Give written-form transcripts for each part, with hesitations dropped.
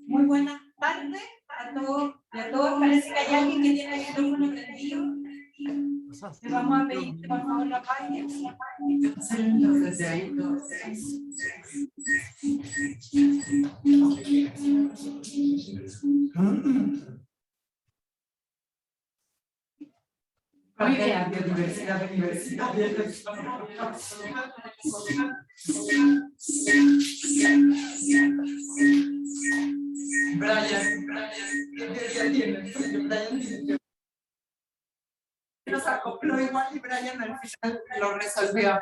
Muy buenas tardes a todos y a todas. Parece que hay alguien que tiene el micrófono prendido. Le vamos a pedir por favor la página. Desde ahí todo. Muy bien. Biodiversidad, universidad. Brian, nos acopló igual y Brian al final lo resolvió.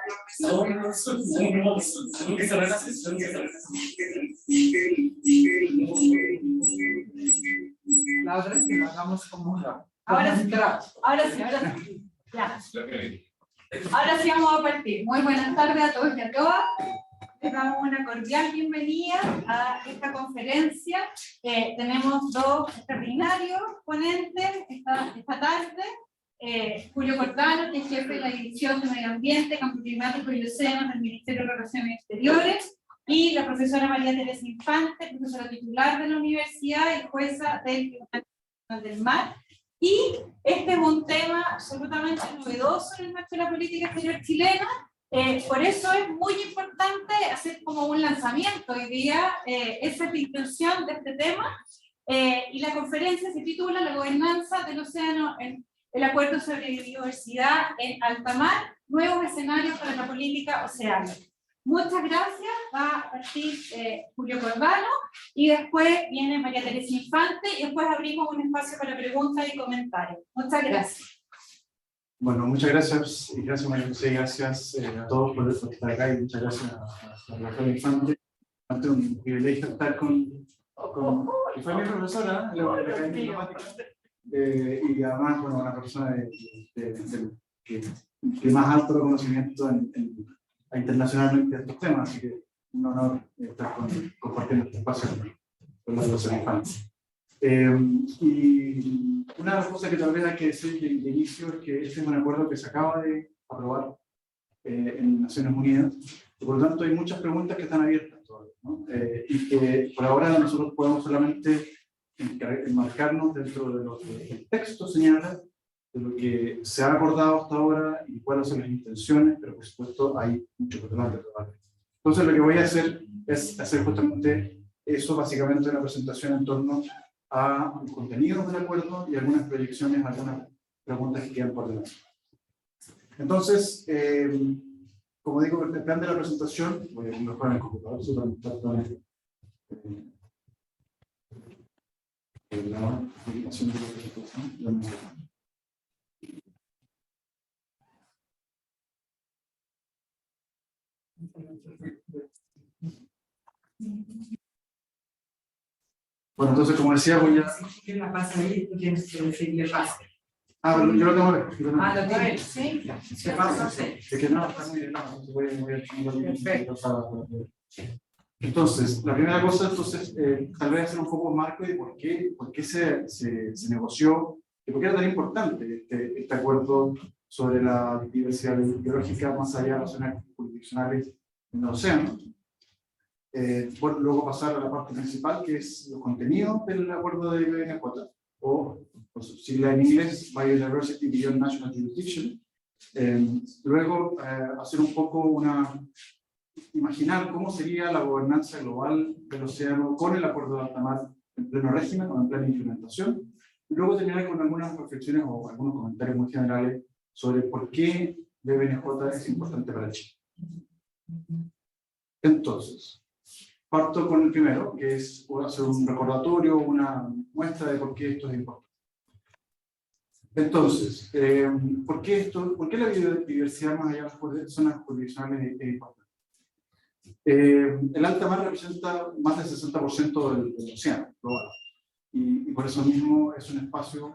La otra es que lo hagamos como... Ahora sí. Ya. Ahora sí vamos a partir. Muy buenas tardes a todos y a todas. Les damos una cordial bienvenida a esta conferencia. Tenemos dos extraordinarios ponentes esta tarde. Julio Cordano, que es jefe de la División de Medio Ambiente, Cambio Climático y Océanos del Ministerio de Relaciones Exteriores, y la profesora María Teresa Infante, profesora titular de la universidad y jueza del Tribunal Nacional del Mar. Y este es un tema absolutamente novedoso en el marco de la política exterior chilena. Por eso es muy importante hacer como un lanzamiento hoy día. Esa es la intención de este tema. Y la conferencia se titula La gobernanza del océano en el acuerdo sobre biodiversidad en alta mar, nuevos escenarios para la política oceánica. Muchas gracias. Va a partir Julio Cordano y después viene María Teresa Infante y después abrimos un espacio para preguntas y comentarios. Muchas gracias. Bueno, muchas gracias y gracias María José, gracias a todos por estar acá y muchas gracias a la doctora Infante. Es un privilegio estar con y fue mi profesora en la Academia Diplomática. Y además, bueno, una persona que más alto reconocimiento internacionalmente de estos temas, así que un honor estar compartiendo este espacio con la profesora Infante. Y una de las cosas que tal vez hay que decir de inicio es que este es un acuerdo que se acaba de aprobar en Naciones Unidas, y por lo tanto hay muchas preguntas que están abiertas todavía, ¿no? Y que por ahora nosotros podemos solamente enmarcarnos dentro de lo que el texto señala, de lo que se ha acordado hasta ahora y cuáles son las intenciones, pero por supuesto hay mucho por delante todavía. Entonces lo que voy a hacer es hacer justamente eso, básicamente una presentación en torno a los contenidos del acuerdo y algunas proyecciones, algunas preguntas que quedan por delante. Entonces, como digo, el plan de la presentación, voy a mejorar en el computador, la publicación de la presentación. Bueno, entonces, como decía, voy a... ¿Qué la pasa ahí? Tú tienes que decidir rápido. Pero yo lo tengo que ver. Lo tienes, sí. ¿Qué pasa? Es que no, está muy bien, no, voy a Entonces, la primera cosa, tal vez hacer un poco marco de por qué se negoció y por qué era tan importante este acuerdo sobre la diversidad biológica más allá de las zonas jurisdiccionales en el océano. Luego pasar a la parte principal, que es los contenidos del acuerdo de BNJ, o por su sigla en inglés, Biodiversity Beyond National Jurisdiction. Luego, hacer un poco imaginar cómo sería la gobernanza global del océano con el acuerdo de alta mar en pleno régimen o en plena implementación. Y luego terminar con algunas reflexiones o algunos comentarios muy generales sobre por qué BNJ es importante para Chile. Entonces, parto con el primero, que es hacer un recordatorio, una muestra de por qué esto es importante. Entonces, ¿por qué la biodiversidad más allá de las zonas jurisdiccionales es importante? El alta mar representa más del 60% del océano global, y por eso mismo es un espacio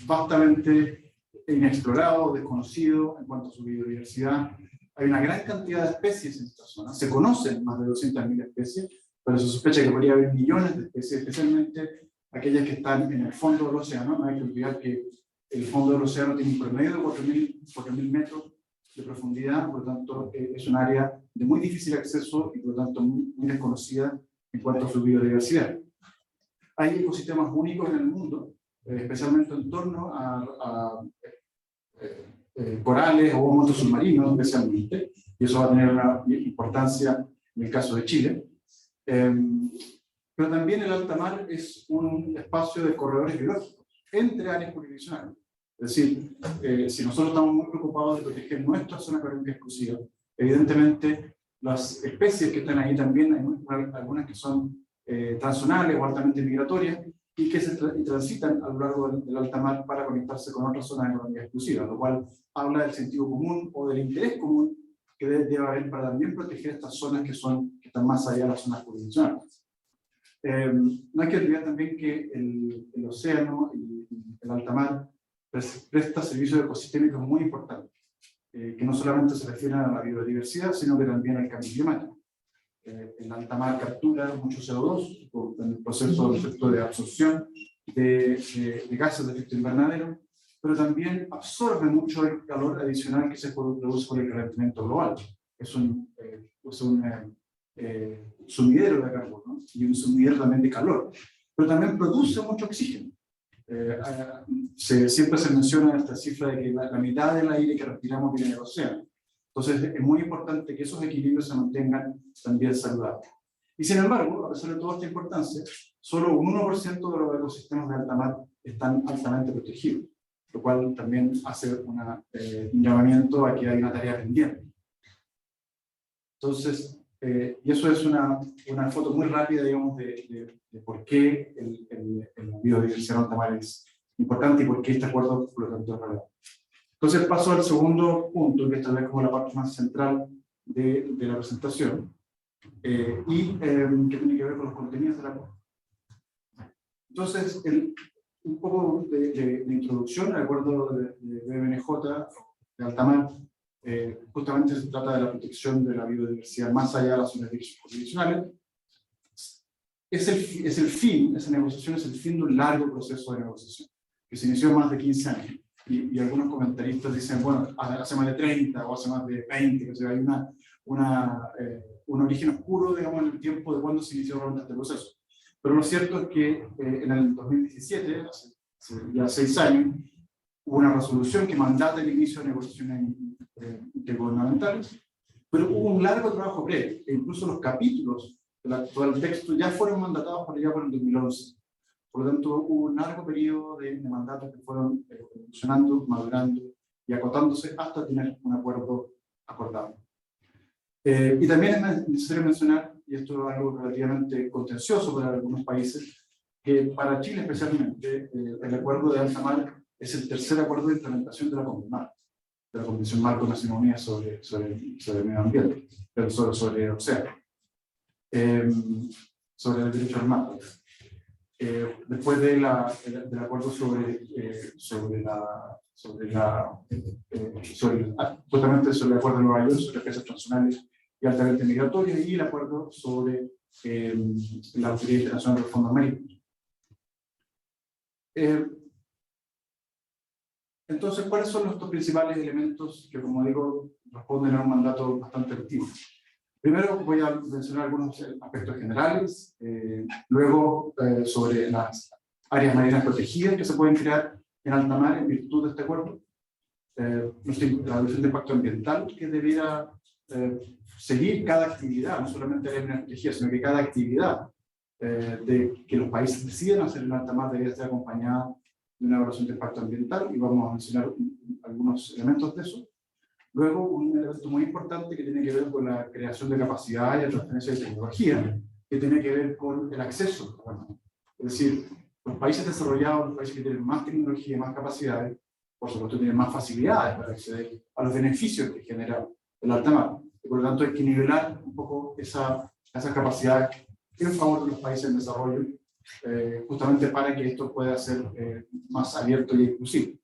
vastamente inexplorado, desconocido en cuanto a su biodiversidad. Hay una gran cantidad de especies en esta zona, se conocen más de 200.000 especies, pero se sospecha que podría haber millones de especies, especialmente aquellas que están en el fondo del océano. No hay que olvidar que el fondo del océano tiene un promedio de 4.000 metros de profundidad, por lo tanto es un área de muy difícil acceso y por lo tanto muy desconocida en cuanto a su biodiversidad. Hay ecosistemas únicos en el mundo, especialmente en torno a corales o montes submarinos especialmente, y eso va a tener una importancia en el caso de Chile. Pero también el alta mar es un espacio de corredores biológicos entre áreas jurisdiccionales. Es decir, si nosotros estamos muy preocupados de proteger nuestra zona económica exclusiva, evidentemente las especies que están ahí también, hay algunas que son transzonales o altamente migratorias, y que transitan a lo largo del alta mar para conectarse con otras zonas de economía exclusiva, lo cual habla del sentido común o del interés común que debe haber para también proteger estas zonas que están más allá de las zonas jurisdiccionales. No hay que olvidar también que el océano y el alta mar presta servicios ecosistémicos muy importantes, que no solamente se refieren a la biodiversidad, sino que también al cambio climático. El alta mar captura mucho CO2 por el proceso de efecto de absorción de gases de efecto invernadero, pero también absorbe mucho el calor adicional que se produce por el calentamiento global. Es un sumidero de carbono, ¿no? Y un sumidero también de calor, pero también produce mucho oxígeno. Siempre se menciona esta cifra de que la mitad del aire que respiramos viene del océano. Entonces es muy importante que esos equilibrios se mantengan también saludables. Y sin embargo, a pesar de toda esta importancia, solo un 1% de los ecosistemas de alta mar están altamente protegidos, lo cual también hace un llamamiento a que hay una tarea pendiente. Entonces, y eso es una foto muy rápida, digamos, de por qué la biodiversidad en alta mar es importante y por qué este acuerdo, por lo tanto, es relevante. Entonces paso al segundo punto, que es tal vez como la parte más central de la presentación, que tiene que ver con los contenidos del acuerdo. Entonces, un poco de introducción al acuerdo de BMNJ de alta mar. Justamente se trata de la protección de la biodiversidad más allá de las zonas jurisdiccionales. Es el fin, esa negociación es el fin de un largo proceso de negociación, que se inició en más de 15 años. Y algunos comentaristas dicen, bueno, hace más de 30 o hace más de 20, o sea, hay un origen oscuro, digamos, en el tiempo de cuando se inició realmente este proceso. Pero lo cierto es que en el 2017, hace ya 6 años, hubo una resolución que mandata el inicio de negociaciones intergubernamentales, pero hubo un largo trabajo previo, e incluso los capítulos del actual texto ya fueron mandatados por allá por el 2011. Por lo tanto, hubo un largo periodo de mandatos que fueron evolucionando, madurando y acotándose hasta tener un acuerdo acordado. Y también es necesario mencionar, y esto es algo relativamente contencioso para algunos países, que para Chile especialmente el acuerdo de alta mar es el tercer acuerdo de implementación de la Convención Marco de Naciones Unidas sobre el medio ambiente, pero sobre el océano, sobre el derecho al mar. Después del acuerdo justamente sobre el acuerdo de Nueva York sobre especies transzonales y altamente migratorias, y el acuerdo sobre la Autoridad Internacional del Fondo Marítimo. Entonces, ¿cuáles son los dos principales elementos que, como digo, responden a un mandato bastante activo? Primero voy a mencionar algunos aspectos generales, luego sobre las áreas marinas protegidas que se pueden crear en alta mar en virtud de este acuerdo, la reducción de impacto ambiental que debiera seguir cada actividad, no solamente áreas marinas protegidas, sino que cada actividad que los países deciden hacer en alta mar debería estar acompañada de una evaluación de impacto ambiental, y vamos a mencionar algunos elementos de eso. Luego, un elemento muy importante que tiene que ver con la creación de capacidad y la transferencia de tecnología, que tiene que ver con el acceso. Bueno, es decir, los países desarrollados, los países que tienen más tecnología y más capacidades, por supuesto tienen más facilidades para acceder a los beneficios que genera el alta mar. Y por lo tanto hay que nivelar un poco esa capacidad en favor de los países en desarrollo, justamente para que esto pueda ser más abierto y inclusivo.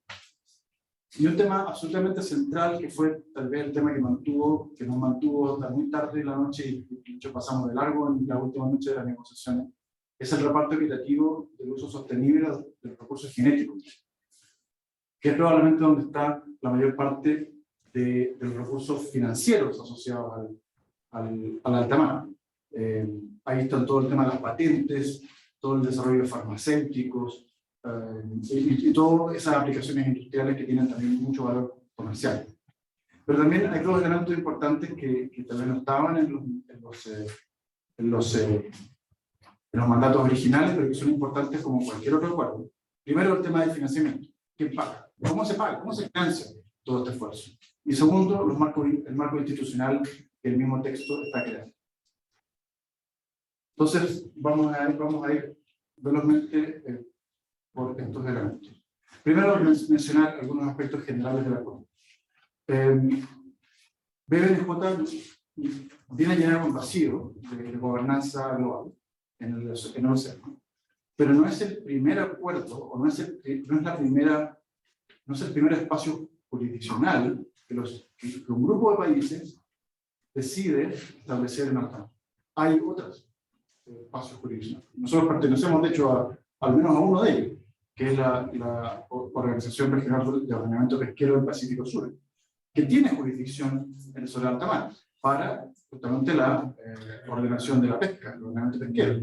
Y un tema absolutamente central, que fue tal vez el tema que nos mantuvo hasta muy tarde en la noche, y de hecho pasamos de largo en la última noche de las negociaciones, es el reparto equitativo del uso sostenible de los recursos genéticos. que es probablemente donde está la mayor parte de los recursos financieros asociados al alta mar. Ahí está todo el tema de las patentes, todo el desarrollo de farmacéuticos, y todas esas aplicaciones industriales que tienen también mucho valor comercial. Pero también hay dos elementos importantes que tal vez no estaban en los mandatos originales, pero que son importantes como cualquier otro acuerdo. Primero, el tema del financiamiento. ¿Quién paga? ¿Cómo se paga? ¿Cómo se financia todo este esfuerzo? Y segundo, el marco institucional que el mismo texto está creando. Entonces, vamos a ir velozmente por estos elementos. Primero, mencionar algunos aspectos generales del acuerdo. BBNJ viene a llenar un vacío de gobernanza global en el océano, pero no es el primer acuerdo, o no es el primer espacio jurisdiccional que un grupo de países decide establecer en alta mar. Hay otros espacios jurisdiccionales. Nosotros pertenecemos, de hecho, al menos a uno de ellos, que es la Organización Regional de Ordenamiento Pesquero del Pacífico Sur, que tiene jurisdicción sobre alta mar para justamente la ordenación de la pesca, el ordenamiento pesquero.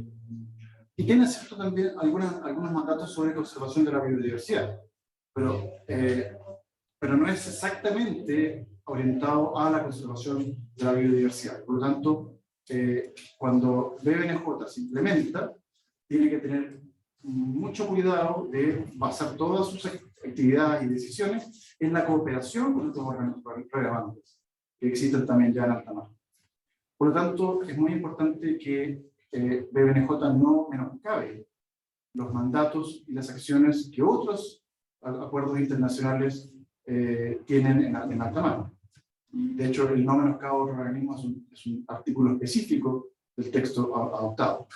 Y tiene cierto también algunos mandatos sobre conservación de la biodiversidad, pero no es exactamente orientado a la conservación de la biodiversidad. Por lo tanto, cuando BBNJ se implementa, tiene que tener mucho cuidado de basar todas sus actividades y decisiones en la cooperación con otros organismos relevantes que existen también ya en alta mar. Por lo tanto, es muy importante que BBNJ no menoscabe los mandatos y las acciones que otros acuerdos internacionales tienen en alta mar. De hecho, el no menoscabo de los organismos es un artículo específico del texto adoptado.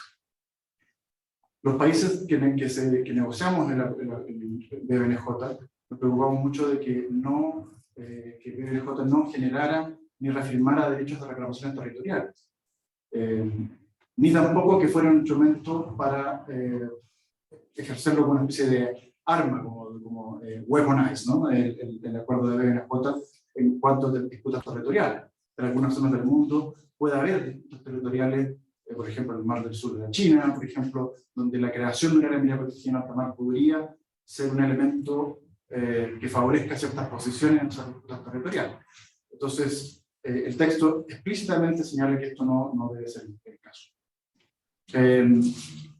Los países que negociamos en BBNJ nos preocupamos mucho de que BBNJ no generara ni reafirmara derechos de reclamaciones territoriales, ni tampoco que fuera un instrumento para ejercerlo como una especie de arma, como weaponize, ¿no? El acuerdo de BBNJ en cuanto a disputas territoriales. En algunas zonas del mundo puede haber disputas territoriales, por ejemplo, en el Mar del Sur de la China, por ejemplo, donde la creación de una área marina protegida en alta mar podría ser un elemento que favorezca ciertas posiciones en esas disputas territoriales. Entonces, el texto explícitamente señala que esto no debe ser el caso.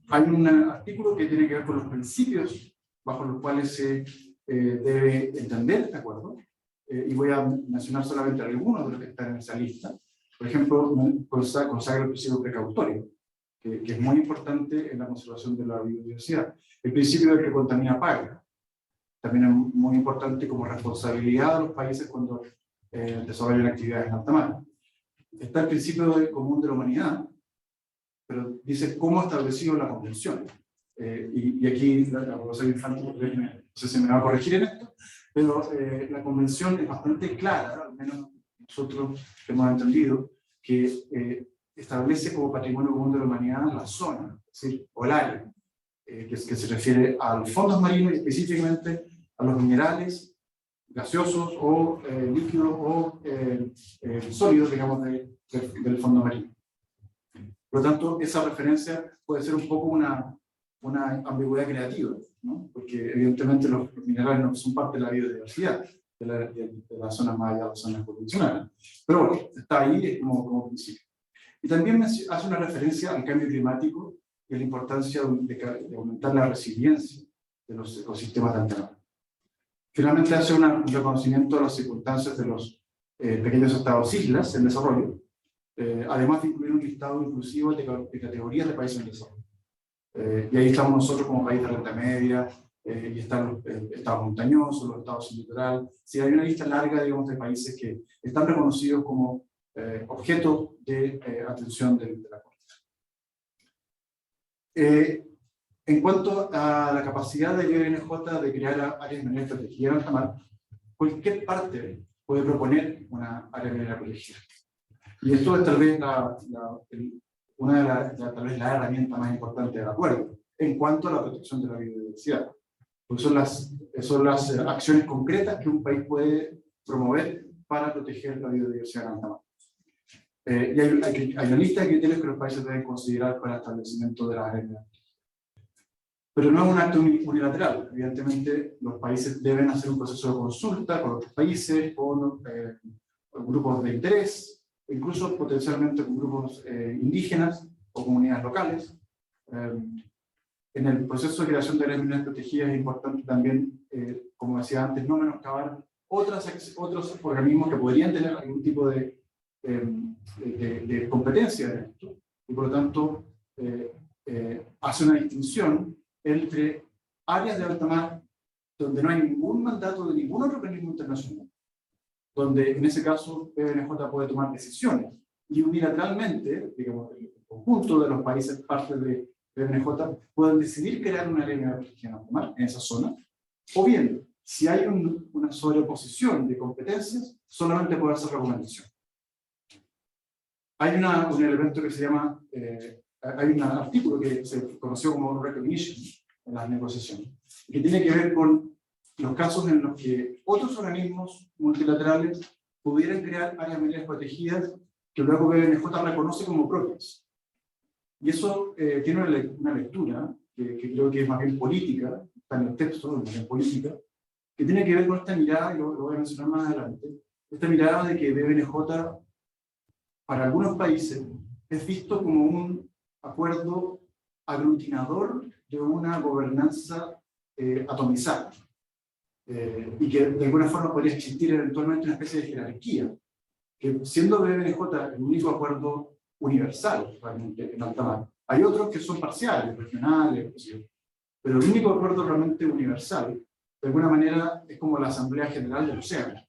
Hay un artículo que tiene que ver con los principios bajo los cuales se debe entender este acuerdo, y voy a mencionar solamente algunos de los que están en esa lista. Por ejemplo, consagra el principio precautorio, que es muy importante en la conservación de la biodiversidad. El principio de que contamina paga, también es muy importante como responsabilidad de los países cuando desarrollan actividades en alta mar. Está el principio común de la humanidad, pero dice cómo ha establecido la convención. Y aquí la profesora Infante, no sé si me va a corregir en esto, pero la convención es bastante clara, al menos nosotros hemos entendido, que establece como patrimonio común de la humanidad la zona, es decir, o el área, que se refiere a los fondos marinos y específicamente a los minerales gaseosos o líquidos o sólidos, digamos, del fondo marino. Por lo tanto, esa referencia puede ser un poco una ambigüedad creativa, ¿no? Porque evidentemente los minerales no son parte de la biodiversidad de la zona más allá de las zonas convencionales. Pero bueno, está ahí como principio. Y también hace una referencia al cambio climático y a la importancia de aumentar la resiliencia de los ecosistemas de alta mar. Finalmente hace un reconocimiento de las circunstancias de los pequeños estados-islas en desarrollo, además de incluir un listado inclusivo de categorías de países en desarrollo. Y ahí estamos nosotros como país de renta media, y están los estados montañosos, los estados sin litoral. Sí, hay una lista larga, digamos, de países que están reconocidos como objeto de atención de la Corte. En cuanto a la capacidad de BBNJ de crear áreas marinas protegidas en alta mar, cualquier parte puede proponer una área marina protegida. Y esto es tal vez una de las herramientas más importantes del acuerdo en cuanto a la protección de la biodiversidad. Pues son las acciones concretas que un país puede promover para proteger la biodiversidad en alta mar. Y hay una lista de criterios que los países deben considerar para el establecimiento de las áreas. Pero no es un acto unilateral. Evidentemente, los países deben hacer un proceso de consulta con otros países, con grupos de interés, incluso potencialmente con grupos indígenas o comunidades locales. En el proceso de creación de áreas mineras protegidas es importante también, como decía antes, no menoscabar otros organismos que podrían tener algún tipo de competencia en esto, y por lo tanto hace una distinción entre áreas de alta mar donde no hay ningún mandato de ningún otro organismo internacional, donde en ese caso BNJ puede tomar decisiones y unilateralmente, digamos, el conjunto de los países parte de BNJ pueden decidir crear una área de protegida en alta mar en esa zona, o bien, si hay una sobreposición de competencias, solamente puede hacer recomendación. Hay un elemento que se llama, hay un artículo que se conoció como recognition en las negociaciones, que tiene que ver con los casos en los que otros organismos multilaterales pudieran crear áreas mineras protegidas que luego BNJ reconoce como propias. Y eso tiene una lectura que creo que es más bien política, está en el texto, más bien política, que tiene que ver con esta mirada, y lo voy a mencionar más adelante, esta mirada de que BNJ para algunos países es visto como un acuerdo aglutinador de una gobernanza atomizada, y que de alguna forma podría existir eventualmente una especie de jerarquía, que siendo BNJ el único acuerdo universal realmente en alta mar, hay otros que son parciales, regionales, pero el único acuerdo realmente universal, de alguna manera, es como la Asamblea General del Océano,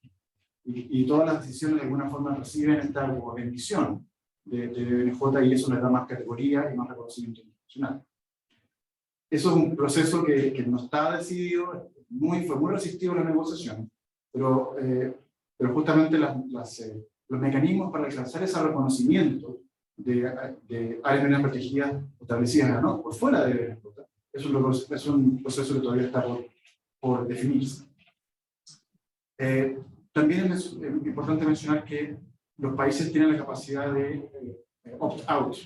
y todas las decisiones de alguna forma reciben esta bendición de BNJ, y eso les da más categoría y más reconocimiento internacional. Eso es un proceso que no está decidido, fue muy resistido en la negociación, pero justamente los mecanismos para alcanzar ese reconocimiento de áreas mineras protegidas establecidas, ¿no?, por fuera de BNJ, es un proceso que todavía está por definirse. También es importante mencionar que los países tienen la capacidad de opt-out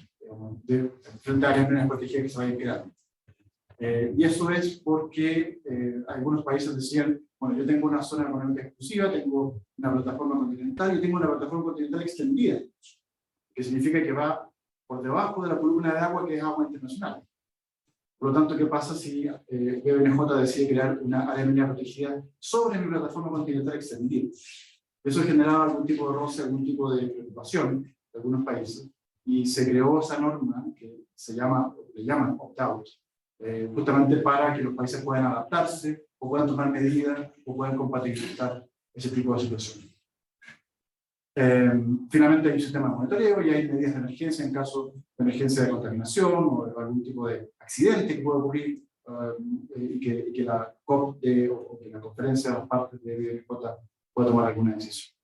frente a áreas mineras protegidas que se vayan creando. Y eso es porque algunos países decían, bueno, yo tengo una zona económica exclusiva, tengo una plataforma continental y tengo una plataforma continental extendida, que significa que va por debajo de la columna de agua que es agua internacional. Por lo tanto, ¿qué pasa si BNJ decide crear una área minera protegida sobre mi plataforma continental extendida? Eso generaba algún tipo de roce, algún tipo de preocupación de algunos países, y se creó esa norma que le llaman opt-out, justamente para que los países puedan adaptarse, o puedan tomar medidas, o puedan compatibilizar ese tipo de situaciones. Finalmente hay un sistema de monitoreo y hay medidas de emergencia en caso de emergencia de contaminación o de algún tipo de accidente que pueda ocurrir, y que la COP o que la conferencia de las partes de BNJ pueda tomar alguna decisión.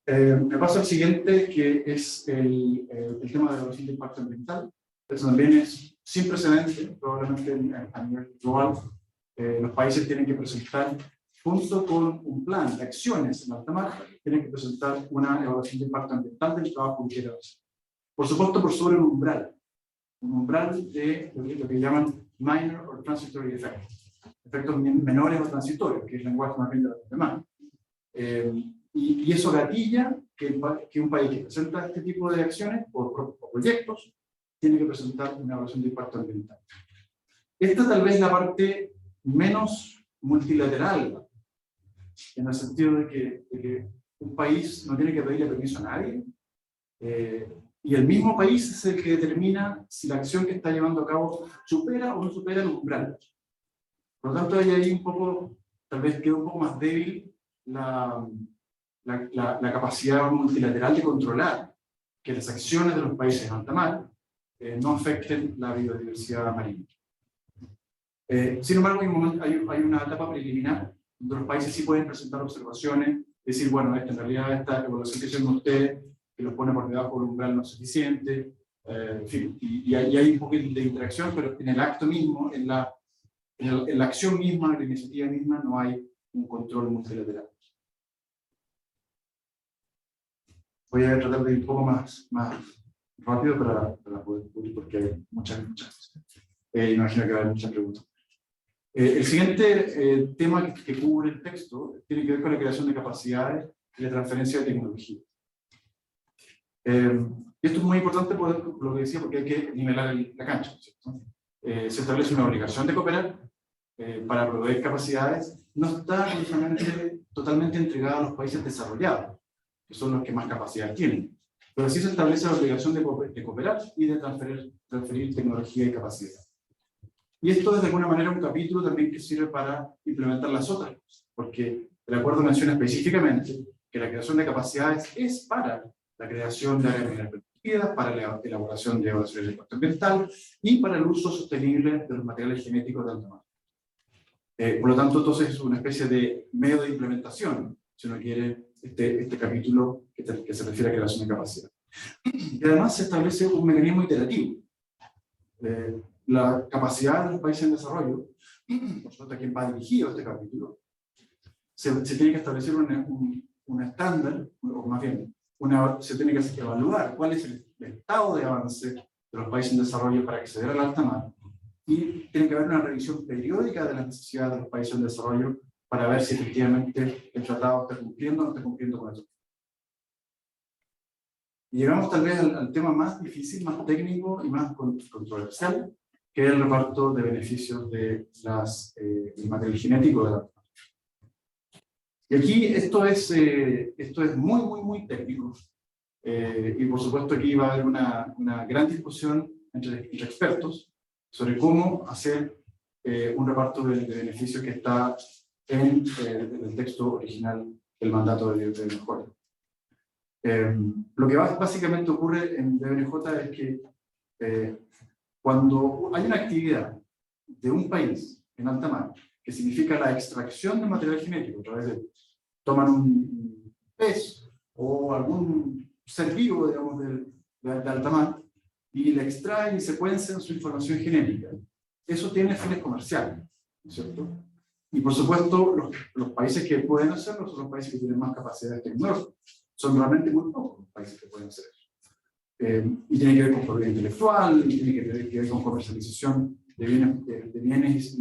Me paso al siguiente, que es el tema de la evaluación de impacto ambiental. Eso también es sin precedente, probablemente a nivel global. Los países tienen que presentar, junto con un plan de acciones en alta mar, tienen que presentar una evaluación de impacto ambiental del trabajo que quieren hacer. Por supuesto, por sobre un umbral de lo que llaman minor or transitory effects, efectos menores o transitorios, que es el lenguaje más bien de la demás. Y eso gatilla que un país que presenta este tipo de acciones o proyectos tiene que presentar una evaluación de impacto ambiental. Esta tal vez es la parte menos multilateral, en el sentido de que un país no tiene que pedirle permiso a nadie, y el mismo país es el que determina si la acción que está llevando a cabo supera o no supera el umbral. Por lo tanto, ahí un poco, tal vez queda un poco más débil la capacidad multilateral de controlar que las acciones de los países en alta mar no afecten la biodiversidad marina. Sin embargo, hay una etapa preliminar donde los países sí pueden presentar observaciones, decir, bueno, en realidad esta evaluación que hicieron ustedes, que los pone por debajo del umbral no es suficiente, en fin, y hay un poquito de interacción, pero en el acto mismo, en la en la acción misma, en la iniciativa misma, no hay un control multilateral. Voy a tratar de ir un poco más rápido para poder cubrir, porque hay muchas cosas. Imagino que va a haber muchas preguntas. El siguiente tema que cubre el texto tiene que ver con la creación de capacidades y la transferencia de tecnología. Esto es muy importante por lo que decía, porque hay que nivelar la cancha, ¿cierto? Se establece una obligación de cooperar para proveer capacidades. No está totalmente entregada a los países desarrollados, que son los que más capacidad tienen. Pero sí se establece la obligación de cooperar y de transferir tecnología y capacidad. Y esto es de alguna manera un capítulo también que sirve para implementar las otras cosas, porque el acuerdo menciona específicamente que la creación de capacidades es para la creación de áreas mineras protegidas, para la elaboración de evaluaciones de impacto ambiental y para el uso sostenible de los materiales genéticos de alta mar. Por lo tanto, entonces es una especie de medio de implementación, si uno quiere, este capítulo que se refiere a creación de capacidad. Y además se establece un mecanismo iterativo. La capacidad de los países en desarrollo, por supuesto a quien va dirigido este capítulo, se tiene que establecer un estándar, o más bien, se tiene que evaluar cuál es el estado de avance de los países en desarrollo para acceder al alta mar, y tiene que haber una revisión periódica de las necesidades de los países en desarrollo para ver si efectivamente el tratado está cumpliendo o no está cumpliendo con eso. Y llegamos tal vez al tema más difícil, más técnico y más controversial, que es el reparto de beneficios de el material genético de la alta mar. Y aquí esto es muy técnico. Y por supuesto aquí va a haber una gran discusión entre expertos sobre cómo hacer un reparto de beneficios que está en el texto original del mandato de BNJ. Lo que básicamente ocurre en BNJ es que cuando hay una actividad de un país en alta mar, que significa la extracción de material genético, a través de toman un pez o algún ser vivo, digamos, de alta mar, y le extraen y secuencian su información genética. Eso tiene fines comerciales, ¿cierto? Y por supuesto, los países que pueden hacerlo son los países que tienen más capacidades tecnológicas. Son realmente muy pocos los países que pueden hacer eso. Y tiene que ver con propiedad intelectual, y tiene que ver con comercialización de bienes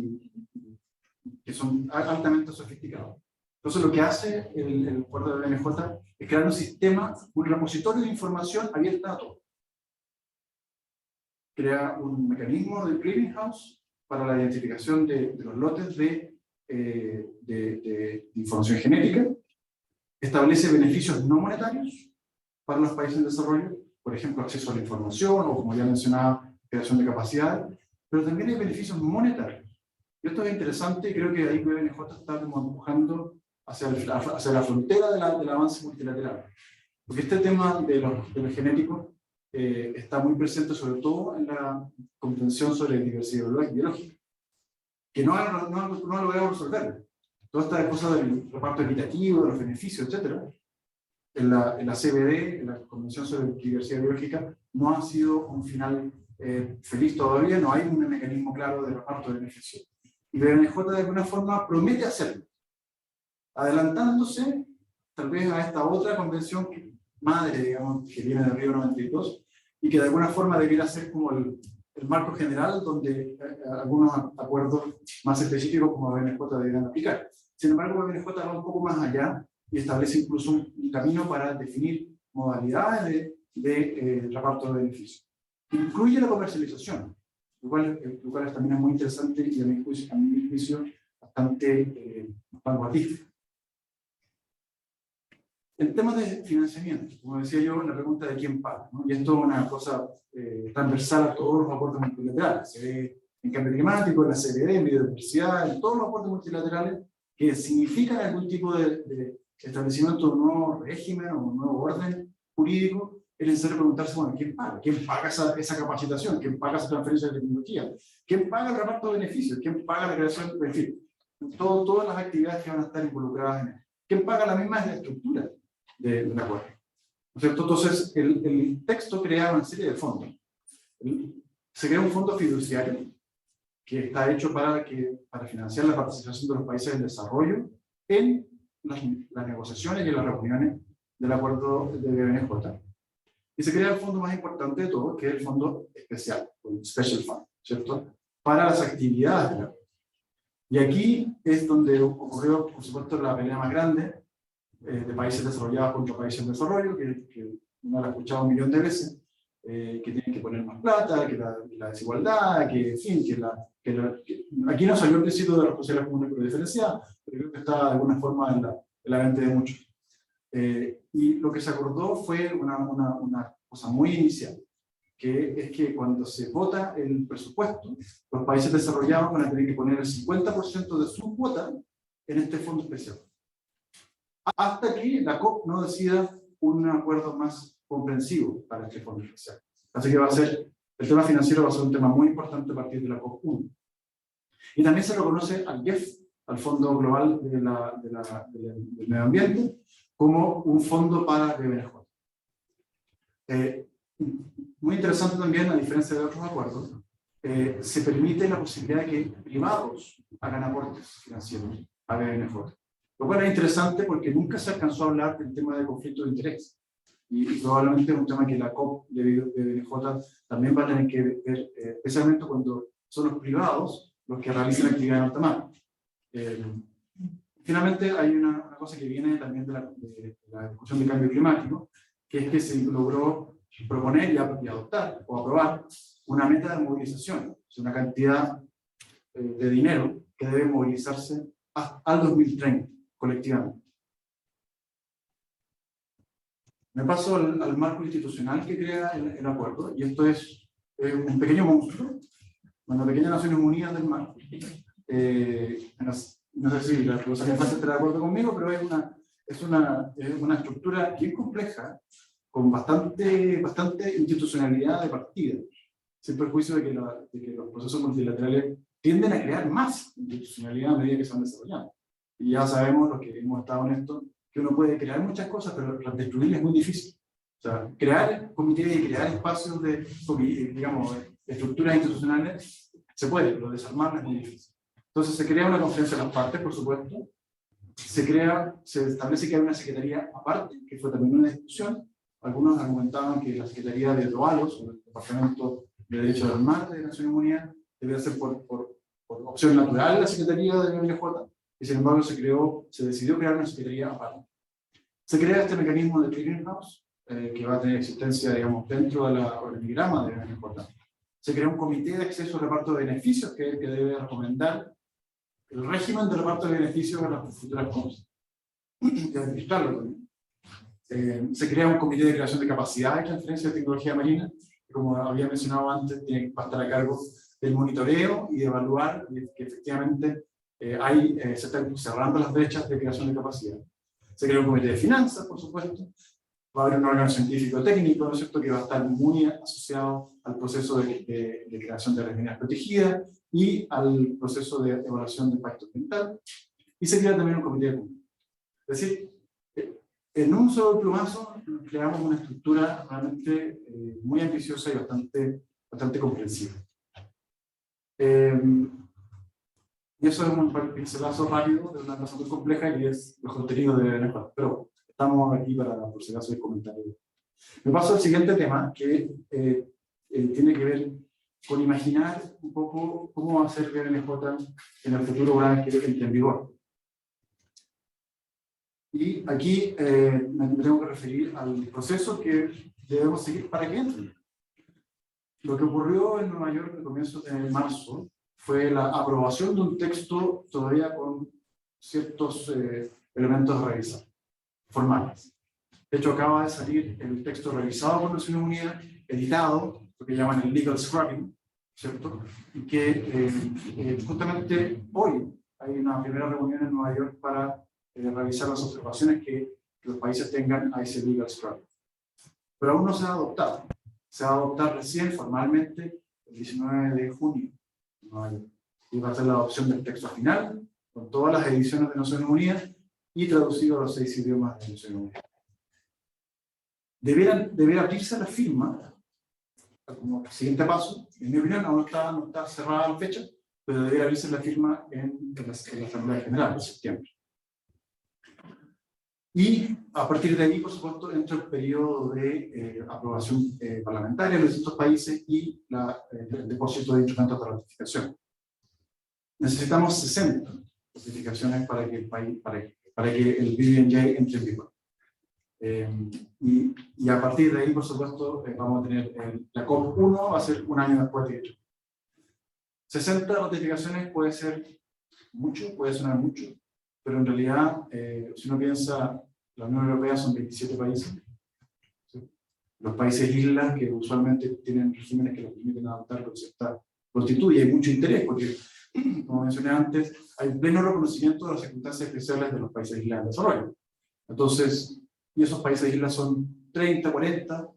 que son altamente sofisticados. Entonces, lo que hace el acuerdo de BNJ es crear un sistema, un repositorio de información abierta a todos. Crea un mecanismo de clearinghouse para la identificación de los lotes de información genética. Establece beneficios no monetarios para los países en desarrollo, por ejemplo, acceso a la información o, como ya mencionaba, creación de capacidad, pero también hay beneficios monetarios. Y esto es interesante y creo que ahí BNJ está empujando hacia la frontera del avance multilateral. Porque este tema de lo genético está muy presente sobre todo en la Convención sobre Diversidad Biológica, que no ha logrado resolverlo. Toda esta cosa del reparto equitativo, de los beneficios, etc., en la CBD, en la Convención sobre Diversidad Biológica, no ha sido un final feliz todavía, no hay un mecanismo claro de reparto de beneficios. Y BNJ de alguna forma promete hacerlo, adelantándose tal vez a esta otra convención madre, digamos, que viene del Río 92, y que de alguna forma debiera ser como el marco general donde algunos acuerdos más específicos como BNJ deberían aplicar. Sin embargo, BNJ va un poco más allá y establece incluso un camino para definir modalidades de reparto de beneficios. Incluye la comercialización, lo cual también es muy interesante y a mi juicio bastante vanguardista. El tema de financiamiento, como decía yo, la pregunta de quién paga, ¿no? Y esto es una cosa transversal a todos los acuerdos multilaterales. Se ve en cambio climático, en la CBD, en biodiversidad, en todos los acuerdos multilaterales que significan algún tipo de establecimiento de un nuevo régimen o un nuevo orden jurídico. Es necesario preguntarse, bueno, ¿quién paga? ¿Quién paga esa capacitación? ¿Quién paga esa transferencia de tecnología? ¿Quién paga el reparto de beneficios? ¿Quién paga la creación? En fin, todas las actividades que van a estar involucradas en esto. ¿Quién paga la misma estructura del acuerdo? ¿No es cierto? Entonces, el texto crea una serie de fondos. Se crea un fondo fiduciario que está hecho para financiar la participación de los países en desarrollo en las negociaciones y en las reuniones del acuerdo de BNJ. Y se crea el fondo más importante de todo, que es el fondo especial, el Special Fund, ¿cierto? Para las actividades del acuerdo. Y aquí es donde ocurrió, por supuesto, la pelea más grande de países desarrollados contra países en desarrollo, que uno la ha escuchado 1.000.000 de veces, que tienen que poner más plata, que la desigualdad, que, en fin, que aquí no salió el principio de la responsabilidad común pero diferenciada, pero creo que está de alguna forma en la mente de muchos. Y lo que se acordó fue una cosa muy inicial, que es que cuando se vota el presupuesto, los países desarrollados van a tener que poner el 50% de su cuota en este fondo especial. Hasta que la COP no decida un acuerdo más comprensivo para este fondo especial. Así que el tema financiero va a ser un tema muy importante a partir de la COP1. Y también se reconoce al GEF, al Fondo Global del Medio Ambiente, como un fondo para BNJ. Muy interesante también, a diferencia de otros acuerdos, se permite la posibilidad de que privados hagan aportes financieros a BNJ. Lo cual es interesante porque nunca se alcanzó a hablar del tema de conflicto de interés. Y probablemente es un tema que la COP de BNJ también va a tener que ver, especialmente cuando son los privados los que realizan actividad en alta mar. Finalmente, hay una cosa que viene también de la discusión de cambio climático, que es que se logró proponer y adoptar o aprobar una meta de movilización, una cantidad de dinero que debe movilizarse al 2030 colectivamente. Me paso al marco institucional que crea el acuerdo, y esto es un pequeño monstruo, una pequeña Naciones Unidas del mar. No sé si la profesora Infante estará de acuerdo conmigo, pero es una estructura bien compleja, con bastante institucionalidad de partida, sin perjuicio de que los procesos multilaterales tienden a crear más institucionalidad a medida que se van desarrollando. Y ya sabemos, los que hemos estado en esto, que uno puede crear muchas cosas, pero destruirlas es muy difícil. O sea, crear comités y crear espacios de, digamos, estructuras institucionales se puede, pero desarmarlas es muy difícil. Entonces se crea una conferencia de las partes, por supuesto, se establece que hay una secretaría aparte, que fue también una discusión. Algunos argumentaban que la Secretaría de DOALOS, o el Departamento de Derecho del Mar de Naciones Unidas, debía ser por opción natural la Secretaría de BNJ, y sin embargo se decidió crear una secretaría aparte. Se crea este mecanismo de clearinghouse, que va a tener existencia, digamos, dentro del organigrama de BNJ. Se crea un comité de acceso al reparto de beneficios que debe recomendar el régimen de reparto de beneficios a las futuras COPs y administrarlo también. Se crea un comité de creación de capacidad y transferencia de tecnología marina, que, como había mencionado antes, va a estar a cargo del monitoreo y de evaluar que efectivamente se están cerrando las brechas de creación de capacidad. Se crea un comité de finanzas, por supuesto. Va a haber un órgano científico técnico, ¿no es cierto?, que va a estar muy asociado al proceso de creación de las líneas protegidas y al proceso de evaluación de impacto ambiental. Y se crea también un comité de punto. Es decir, en un solo plumazo creamos una estructura realmente muy ambiciosa y bastante comprensiva. Y eso es un pincelazo rápido de una cosa muy compleja que es los contenidos de BNJ. Pero estamos aquí por si acaso hay comentarios. Me paso al siguiente tema, que tiene que ver con imaginar un poco cómo va a ser BNJ en el futuro una vez que entre en vigor. Y aquí me tengo que referir al proceso que debemos seguir para que entre. Lo que ocurrió en Nueva York a comienzos de marzo fue la aprobación de un texto todavía con ciertos elementos a revisar, formales. De hecho, acaba de salir el texto revisado por Naciones Unidas, editado, lo que llaman el legal scrubbing, ¿cierto? Y que justamente hoy hay una primera reunión en Nueva York para revisar las observaciones que los países tengan a ese legal scrubbing. Pero aún no se ha adoptado. Se va a adoptar recién formalmente el 19 de junio. Y va a ser la adopción del texto final, con todas las ediciones de Naciones Unidas y traducido a los 6 idiomas de Naciones Unidas. Deberá abrirse la firma como siguiente paso. En mi opinión, aún no está cerrada la fecha, pero debería abrirse la firma en la Asamblea General de septiembre. Y a partir de ahí, por supuesto, entra el periodo de aprobación parlamentaria en los distintos países y el depósito de instrumentos de ratificación. Necesitamos 60 ratificaciones para que el BBNJ entre en vigor. Y a partir de ahí, por supuesto, vamos a tener la COP1, va a ser un año después de hecho. 60 ratificaciones puede ser mucho, puede sonar mucho, pero en realidad, si uno piensa, la Unión Europea son 27 países. ¿Sí? Los países islas, que usualmente tienen regímenes que los permiten adoptar con cierta longitud, y hay mucho interés, porque, como mencioné antes, hay pleno reconocimiento de las circunstancias especiales de los países islas en desarrollo. Entonces, y esos países islas son 30, 40,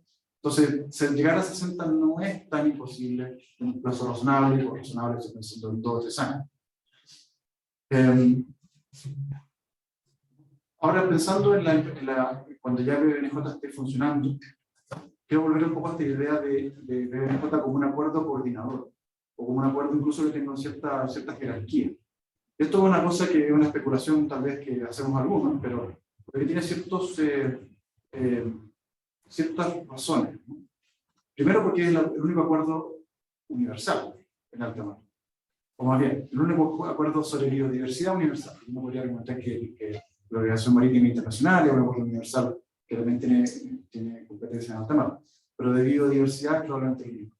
entonces llegar a 60 no es tan imposible en un plazo razonable, o razonable se pensando en 2 o 3 años. Ahora, pensando cuando ya BBNJ esté funcionando, quiero volver un poco a esta idea de BBNJ como un acuerdo coordinador, o como un acuerdo incluso que tenga cierta jerarquía. Esto es una cosa que es una especulación tal vez que hacemos algunos, pero que tiene ciertas razones, ¿no? Primero porque es el único acuerdo universal en alta mar. O más bien, el único acuerdo sobre biodiversidad universal. Uno podría argumentar que la Organización Marítima Internacional es un acuerdo universal que también tiene competencia en alta mar, pero de biodiversidad probablemente el único.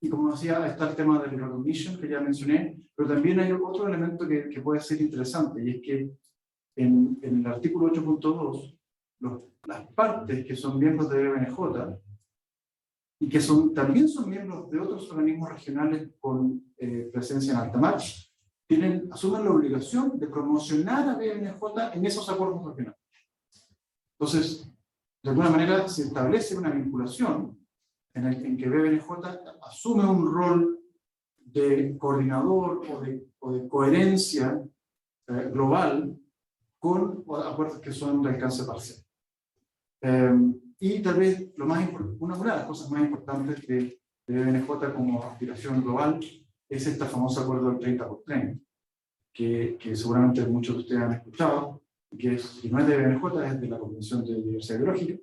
Y como decía, está el tema del recognition que ya mencioné, pero también hay otro elemento que puede ser interesante, y es que en el artículo 8.2, las partes que son miembros de BBNJ y que también son miembros de otros organismos regionales con presencia en alta mar, asumen la obligación de promocionar a BBNJ en esos acuerdos regionales. Entonces, de alguna manera se establece una vinculación en que BBNJ asume un rol de coordinador o de coherencia global con acuerdos que son de alcance parcial. Y tal vez una de las cosas más importantes de BBNJ como aspiración global es este famoso acuerdo del 30x30, que seguramente muchos de ustedes han escuchado, que no es de BBNJ, es de la Convención de Diversidad Biológica,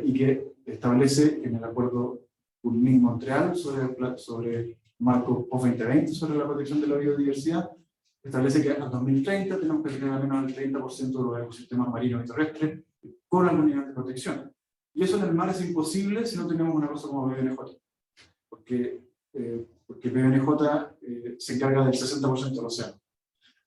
y que establece en el acuerdo Kunming-Montreal sobre marco post-2020 sobre la protección de la biodiversidad, establece que al 2030 tenemos que tener al menos el 30% de los ecosistemas marinos y terrestres con algún nivel de protección. Y eso en el mar es imposible si no tenemos una cosa como BBNJ, porque BBNJ se encarga del 60% del océano.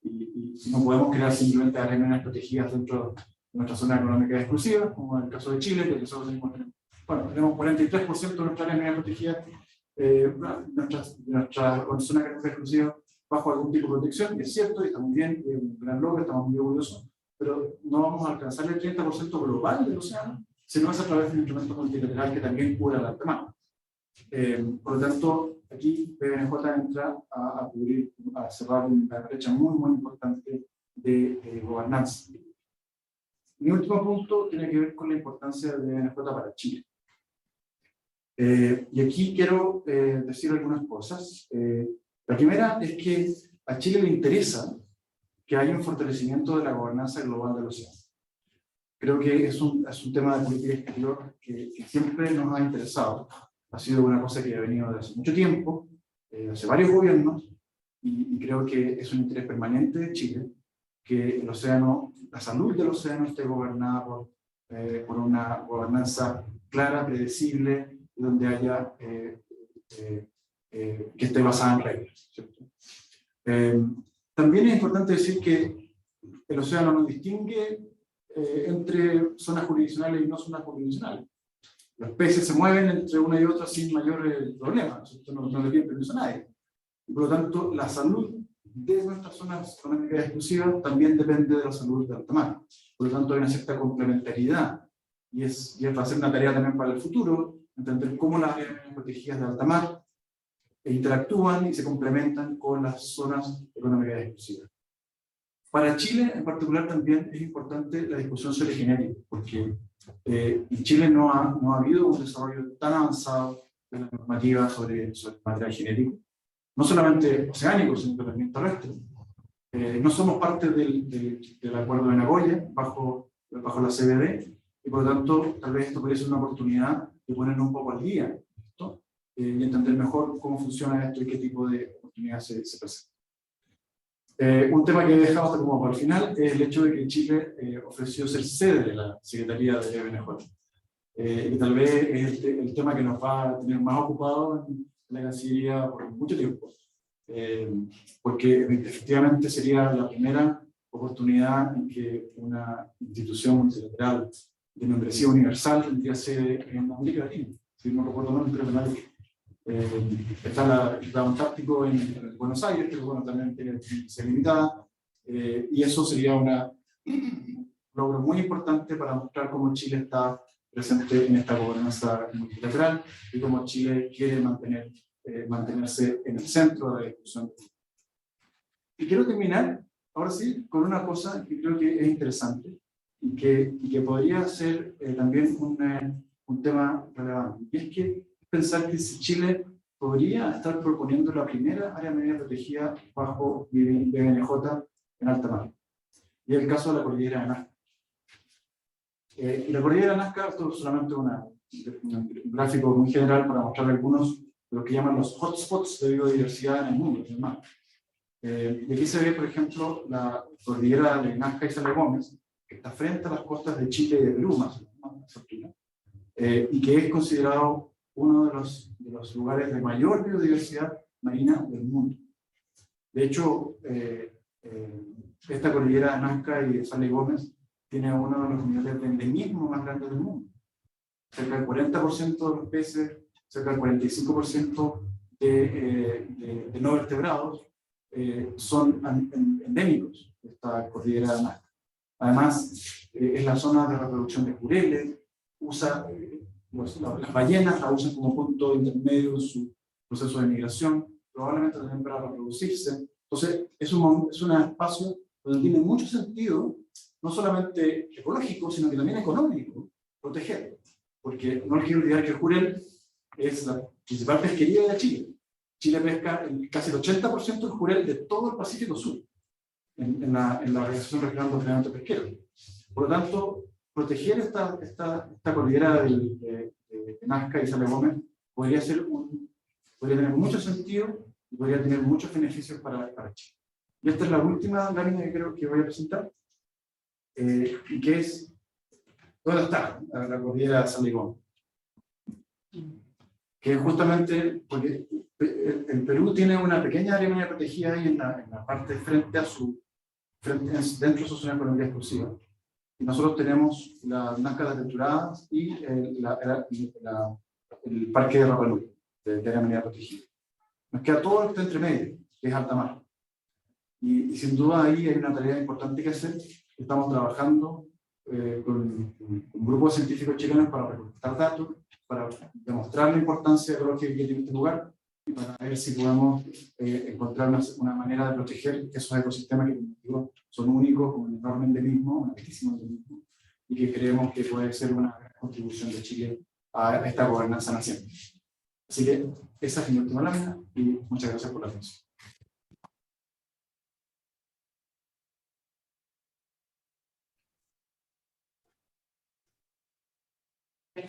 Y no podemos crear simplemente áreas protegidas dentro de nuestra zona económica exclusiva, como en el caso de Chile, que nosotros tenemos 43% de nuestra área protegida, nuestra zona económica exclusiva, bajo algún tipo de protección, que es cierto, y está muy bien, y es un gran logro, estamos muy orgullosos, pero no vamos a alcanzar el 30% global del océano, sino es a través de un instrumento multilateral que también cubra la alta mar. Por lo tanto, aquí BBNJ entra a cerrar una brecha muy, muy importante de gobernanza. Mi último punto tiene que ver con la importancia de BBNJ para Chile. Y aquí quiero decir algunas cosas. La primera es que a Chile le interesa que haya un fortalecimiento de la gobernanza global del océano. Creo que es un tema de política exterior que siempre nos ha interesado. Ha sido una cosa que ha venido desde hace mucho tiempo, hace varios gobiernos, y creo que es un interés permanente de Chile que el océano, la salud del océano esté gobernada por una gobernanza clara, predecible, donde haya que esté basada en reglas, ¿cierto? También es importante decir que el océano no distingue entre zonas jurisdiccionales y no zonas jurisdiccionales. Los peces se mueven entre una y otra sin mayor problema, ¿cierto? No le piden permiso a nadie. Y por lo tanto, la salud de nuestras zonas económicas exclusivas también depende de la salud de alta mar. Por lo tanto, hay una cierta complementariedad, y va a ser una tarea también para el futuro, entender cómo las áreas protegidas de alta mar interactúan y se complementan con las zonas económicas exclusivas. Para Chile en particular también es importante la discusión sobre genética, porque en Chile no ha habido un desarrollo tan avanzado de la normativa sobre material genético. no solamente oceánico, sino también terrestre. No somos parte del acuerdo de Nagoya, bajo la CBD, y por lo tanto, tal vez esto podría ser una oportunidad de ponernos un poco al día, ¿no? Y entender mejor cómo funciona esto y qué tipo de oportunidades se presentan. Un tema que he dejado hasta como para el final es el hecho de que Chile ofreció ser sede de la Secretaría de BNJ. Y tal vez es el tema que nos va a tener más ocupados en la Cancillería por mucho tiempo. Porque efectivamente sería la primera oportunidad en que una institución multilateral de membresía universal tendría sede en América Latina. Si no recuerdo mal, creo que está el Plan Táctico en Buenos Aires, pero bueno, también tiene sede limitada, y eso sería un logro muy importante para mostrar cómo Chile está presente en esta gobernanza multilateral y cómo Chile quiere mantenerse en el centro de la discusión. Y quiero terminar, ahora sí, con una cosa que creo que es interesante y que podría ser también un tema relevante, y es que pensar que si Chile podría estar proponiendo la primera área media protegida bajo BNJ en alta mar. Y es el caso de la cordillera de Nazca. Y la cordillera de Nazca, esto es solamente un gráfico muy general para mostrar algunos de lo que llaman los hotspots de biodiversidad en el mundo, en el mar. Y aquí se ve, por ejemplo, la cordillera de Nazca y Sale Gómez, que está frente a las costas de Chile y de Perú, más o menos, y que es considerado uno de los lugares de mayor biodiversidad marina del mundo. De hecho, esta cordillera de Nazca y de Sale Gómez tiene uno de los niveles de endemismo más grandes del mundo. Cerca del 40% de los peces, cerca del 45% de no vertebrados son endémicos de esta cordillera de Nazca. Además, es la zona de reproducción de jureles, las ballenas la usan como punto intermedio en su proceso de migración, probablemente también para reproducirse. Entonces, es un espacio donde tiene mucho sentido, no solamente ecológico, sino que también económico, proteger. Porque no hay que olvidar que el jurel es la principal pesquería de Chile. Chile pesca casi el 80% del jurel de todo el Pacífico Sur, en la Organización Regional de Entrenamiento Pesquero. Por lo tanto, proteger esta cordillera de Nazca y Sale Gómez podría tener mucho sentido y podría tener muchos beneficios para Chile. Y esta es la última lámina que creo que voy a presentar, y que es, ¿dónde está la cordillera de Sale Gómez? Que justamente, porque el Perú tiene una pequeña área media protegida ahí en la parte dentro de su zona económica exclusiva. Y nosotros tenemos las Nazca Desventuradas y el parque de Rapalú, de área media protegida. Nos queda todo esto entre medio, que es alta mar. Y sin duda ahí hay una tarea importante que hacer. Estamos trabajando con un grupo de científicos chilenos para recolectar datos, para demostrar la importancia ecológica que tiene este lugar y para ver si podemos encontrar una manera de proteger esos ecosistemas que, como digo, son únicos, con un enorme endemismo, un altísimo endemismo, y que creemos que puede ser una contribución de Chile a esta gobernanza nacional. Así que esa es mi última lámina y muchas gracias por la atención.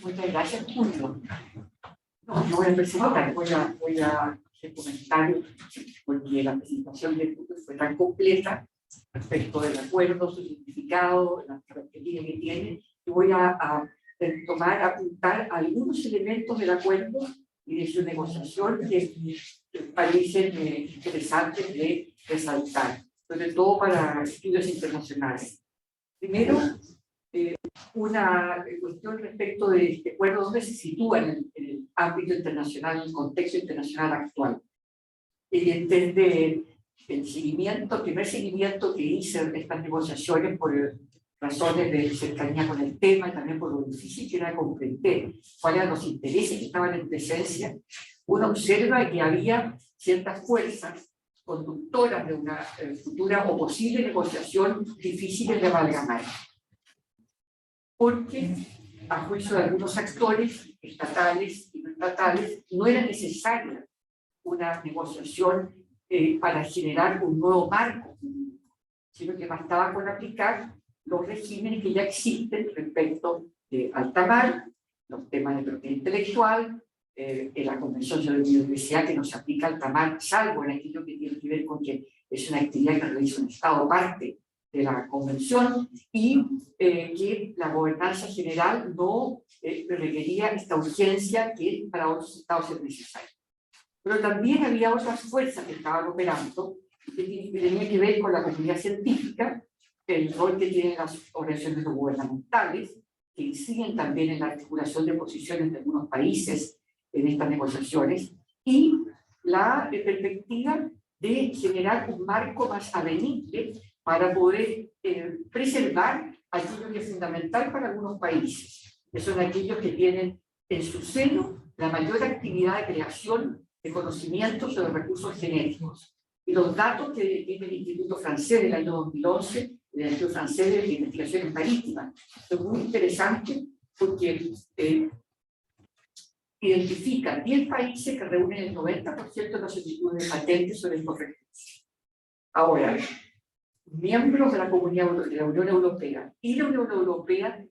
Muchas gracias, Julio. No, yo voy a presentar, voy a hacer comentarios, porque la presentación de Julio fue tan completa respecto del acuerdo, su significado, las características que tiene, y voy a apuntar algunos elementos del acuerdo y de su negociación que parecen interesantes de resaltar, sobre todo para estudios internacionales. Primero, una cuestión respecto de este acuerdo, dónde se sitúa en el ámbito internacional, en el contexto internacional actual. Desde el primer seguimiento que hice de estas negociaciones por razones de cercanía con el tema y también por lo difícil que era comprender cuáles eran los intereses que estaban en presencia, uno observa que había ciertas fuerzas conductoras de una futura o posible negociación difíciles de amalgamar. Porque, a juicio de algunos actores estatales y no estatales, no era necesaria una negociación para generar un nuevo marco, sino que bastaba con aplicar los regímenes que ya existen respecto de alta mar, los temas de propiedad intelectual, en la Convención sobre la Biodiversidad que no se aplica alta mar, salvo en aquello que tiene que ver con que es una actividad que realiza un Estado parte de la Convención, y que la gobernanza general no requería esta urgencia que para otros Estados es necesaria. Pero también había otras fuerzas que estaban operando, que tenían que ver con la comunidad científica, el rol que tienen las organizaciones no gubernamentales, que inciden también en la articulación de posiciones de algunos países en estas negociaciones, y la perspectiva de generar un marco más avenible para poder preservar aquello que es fundamental para algunos países, que son aquellos que tienen en su seno la mayor actividad de creación de conocimientos sobre recursos genéticos. Y los datos que tiene el Instituto Francés del año 2011, el Instituto Francés de Investigaciones Marítimas, son muy interesantes porque identifican 10 países que reúnen el 90% de las solicitudes de patentes sobre estos recursos. Ahora, miembros de la comunidad de la Unión Europea y la Unión Europea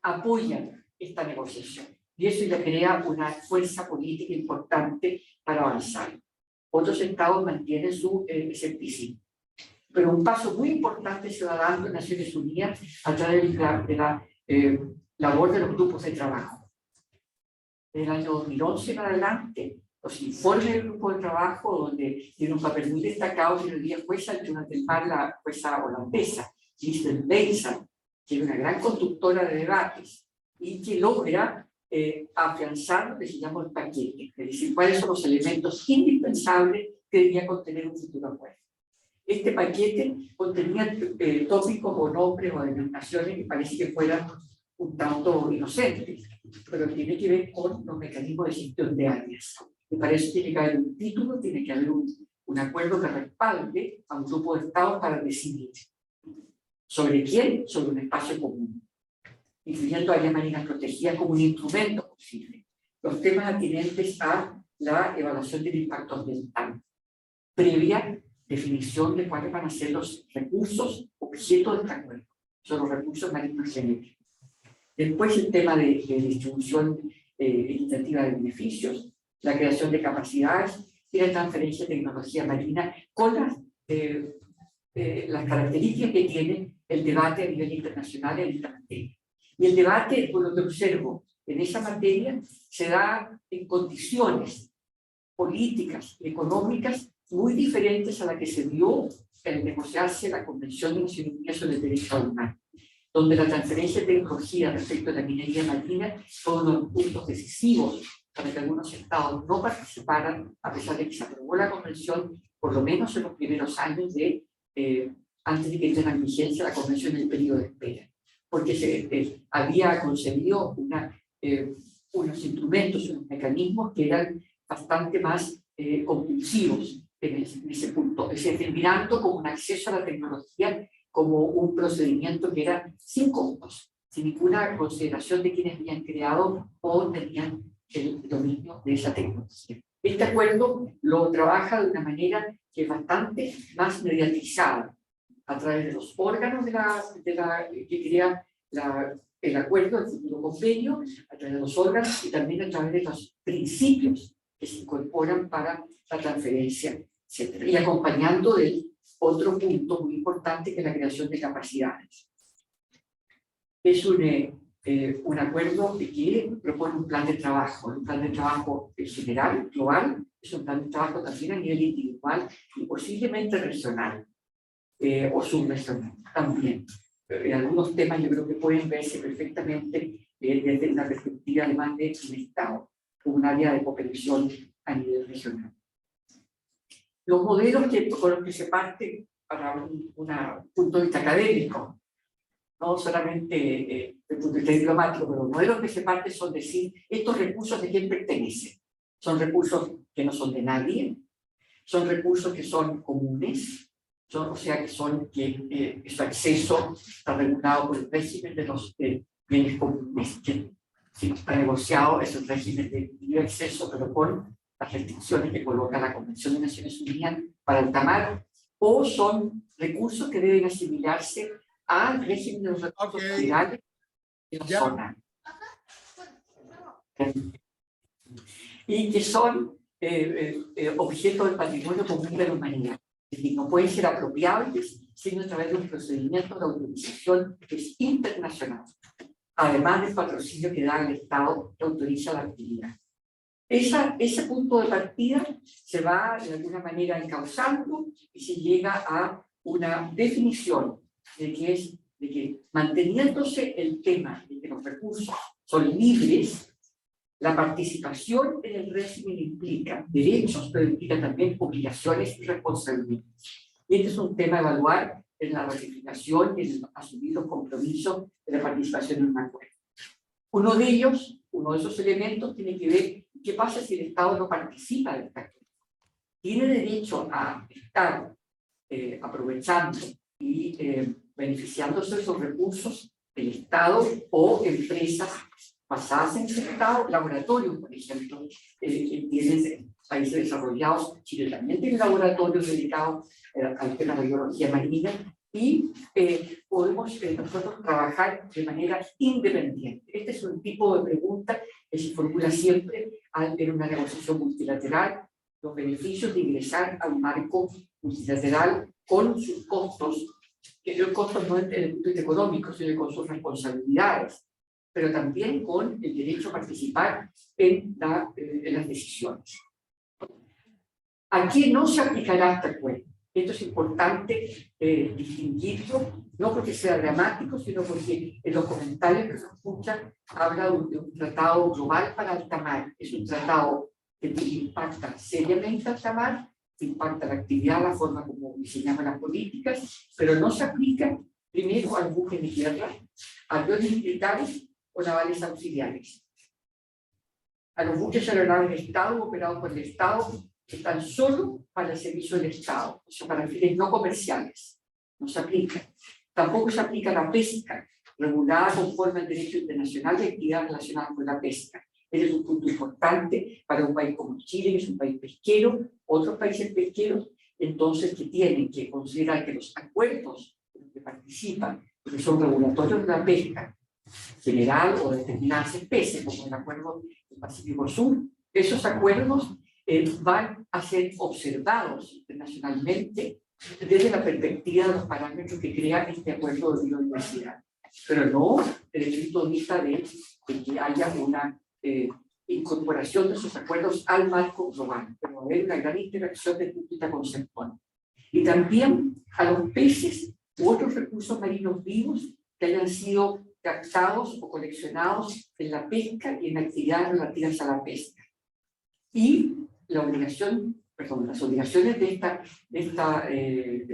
apoyan esta negociación, y eso ya crea una fuerza política importante para avanzar. Otros estados mantienen su escepticismo. Pero un paso muy importante se va dando en Naciones Unidas a través de la labor de los grupos de trabajo. Del año 2011 en adelante, los informes del grupo de trabajo, donde tiene un papel muy destacado, que hoy día jueza el Tribunal del Mar, la jueza holandesa, Kirsten Benson, que es una gran conductora de debates y que logra afianzar lo que se llama el paquete, es decir, cuáles son los elementos indispensables que debería contener un futuro acuerdo. Este paquete contenía tópicos o nombres o denominaciones que parece que fueran un tanto inocentes, pero tiene que ver con los mecanismos de gestión de áreas. Y para eso tiene que haber un título, tiene que haber un acuerdo que respalde a un grupo de estados para decidir. ¿Sobre quién? Sobre un espacio común, incluyendo áreas marinas protegidas como un instrumento posible. Los temas atinentes a la evaluación del impacto ambiental, previa definición de cuáles van a ser los recursos objeto de este acuerdo, son los recursos marinos genéticos. Después el tema de distribución equitativa de beneficios, la creación de capacidades y la transferencia de tecnología marina con las características que tiene el debate a nivel internacional en esta materia. Y el debate, por lo que observo, en esa materia se da en condiciones políticas y económicas muy diferentes a la que se dio al negociarse la Convención de Naciones Unidas sobre el Derecho al Mar, donde la transferencia de tecnología respecto a la minería marina fue uno de los puntos decisivos para que algunos estados no participaran, a pesar de que se aprobó la Convención, por lo menos en los primeros años antes de que entrara en vigencia la Convención en el periodo de espera, porque se había concebido unos instrumentos, unos mecanismos que eran bastante más compulsivos en ese punto, es decir, mirando como un acceso a la tecnología como un procedimiento que era sin costos, sin ninguna consideración de quienes habían creado o tenían el dominio de esa tecnología. Este acuerdo lo trabaja de una manera que es bastante más mediatizada, a través de los órganos que crea el acuerdo, el futuro convenio, a través de los órganos y también a través de los principios que se incorporan para la transferencia, etc. Y acompañando del otro punto muy importante, que es la creación de capacidades. Es un acuerdo que propone un plan de trabajo general, global, es un plan de trabajo también a nivel individual y posiblemente regional o subregional también. En algunos temas yo creo que pueden verse perfectamente desde una perspectiva además de un Estado, como un área de cooperación a nivel regional. Los modelos con los que se parte para un punto de vista académico, no solamente desde el punto de vista diplomático, pero los modelos que se parte son decir, estos recursos de quién pertenecen. Son recursos que no son de nadie, son recursos que son comunes, o sea, que su acceso está regulado por el régimen de los bienes comunes, que está negociado, es un régimen de libre acceso, pero con las restricciones que coloca la Convención de Naciones Unidas para alta mar, o son recursos que deben asimilarse al régimen de los recursos federales de la zona. Y que son objeto del patrimonio común de la humanidad. Es decir, no pueden ser apropiables sino a través de un procedimiento de autorización que es internacional, además del patrocinio que da el Estado que autoriza la actividad. Ese punto de partida se va de alguna manera encauzando y se llega a una definición de que manteniéndose el tema de que los recursos son libres, la participación en el régimen implica derechos, pero implica también obligaciones y responsabilidades. Y este es un tema a evaluar en la ratificación y en el asumir los compromisos de la participación en un acuerdo. Uno de esos elementos tiene que ver qué pasa si el Estado no participa del acuerdo. Tiene derecho a estar aprovechando y beneficiándose de esos recursos el Estado o empresas basadas en el Estado, laboratorios, por ejemplo, tienen países desarrollados. Chile también tiene laboratorios dedicados al tema de la biología marina, y podemos nosotros trabajar de manera independiente. Este es un tipo de pregunta que se formula siempre en una negociación multilateral: los beneficios de ingresar a un marco multilateral con sus costos, que los costos no en el punto económico, sino con sus responsabilidades, pero también con el derecho a participar en las decisiones. ¿A quién no se aplicará este acuerdo? Esto es importante distinguirlo, no porque sea dramático, sino porque en los comentarios que se escuchan habla de un tratado global para alta mar. Es un tratado que impacta seriamente alta mar, impacta la actividad, la forma como diseñamos las políticas, pero no se aplica primero a los buques de tierra, a aviones militares o navales auxiliares. A los buques aeronaves de Estado operados por el Estado están solo para el servicio del Estado, o sea, para fines no comerciales. No se aplica. Tampoco se aplica la pesca, regulada conforme al derecho internacional de actividades relacionadas con la pesca. Ese es un punto importante para un país como Chile, que es un país pesquero, otros países pesqueros, entonces que tienen que considerar que los acuerdos en los que participan, que son regulatorios de la pesca general o de determinadas especies, como el acuerdo del Pacífico Sur, esos acuerdos van a ser observados internacionalmente desde la perspectiva de los parámetros que crea este acuerdo de biodiversidad, pero no desde el punto de vista de que haya una incorporación de esos acuerdos al marco global, pero va a haber una gran interacción de punto de vista conceptual. Y también a los peces u otros recursos marinos vivos que hayan sido captados o coleccionados en la pesca y en actividades relativas a la pesca. Y las obligaciones de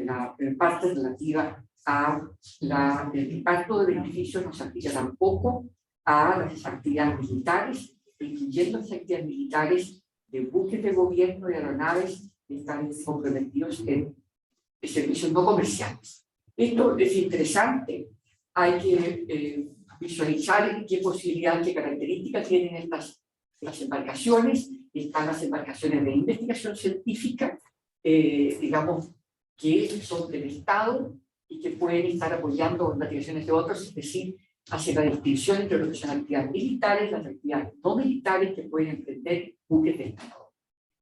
la parte relativa al impacto de beneficios no se aplica tampoco a las actividades militares, incluyendo las actividades militares de buques de gobierno y aeronaves que están comprometidos en servicios no comerciales. Esto es interesante. Hay que visualizar qué posibilidades, qué características tienen las embarcaciones. Están las embarcaciones de investigación científica, digamos, que son del Estado y que pueden estar apoyando investigaciones de otros, es decir, hacia la distinción entre lo que son actividades militares, las actividades no militares que pueden emprender buques de Estado.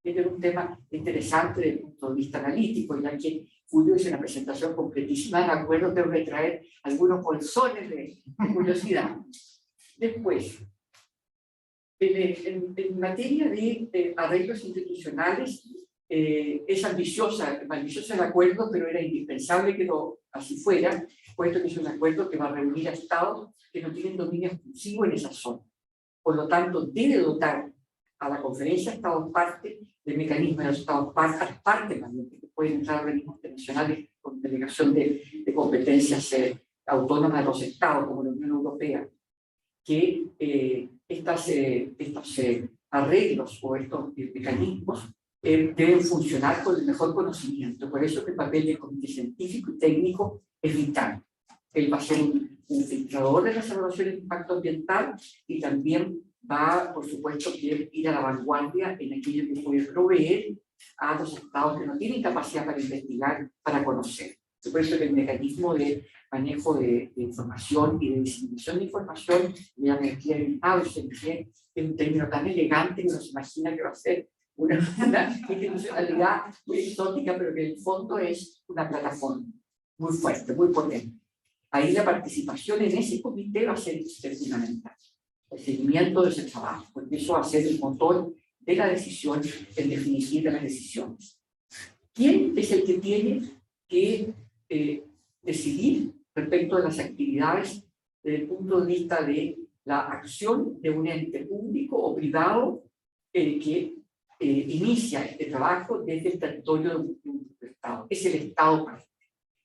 Este es un tema interesante desde el punto de vista analítico, ya que Julio hizo una presentación completísima del acuerdo, tengo que traer algunos bolsones de curiosidad. Después, en materia de arreglos institucionales, es ambicioso el acuerdo, pero era indispensable que así fuera, puesto que es un acuerdo que va a reunir a estados que no tienen dominio exclusivo en esa zona. Por lo tanto, debe dotar a la conferencia de estados parte del mecanismo de los estados parte también, que pueden entrar a organismos internacionales con delegación de competencias autónomas de los estados, como la Unión Europea, que estos arreglos o estos mecanismos deben funcionar con el mejor conocimiento. Por eso que el papel del comité científico y técnico es vital. Él va a ser un filtrador de las evaluaciones de impacto ambiental y también va, por supuesto, que ir a la vanguardia en aquello que puede proveer a los estados que no tienen capacidad para investigar, para conocer. Por eso que el mecanismo de manejo de información y de distribución de información, la energía limitado, es un término tan elegante que uno se imagina que va a ser una institucionalidad muy exótica, pero que en el fondo es una plataforma muy fuerte, muy potente. Ahí la participación en ese comité va a ser fundamental. El seguimiento de ese trabajo, porque eso va a ser el motor de la decisión, en definitiva de las decisiones. ¿Quién es el que tiene que decidir respecto de las actividades desde el punto de vista de la acción de un ente público o privado que inicia este trabajo desde el territorio de un Estado? Es el Estado parte.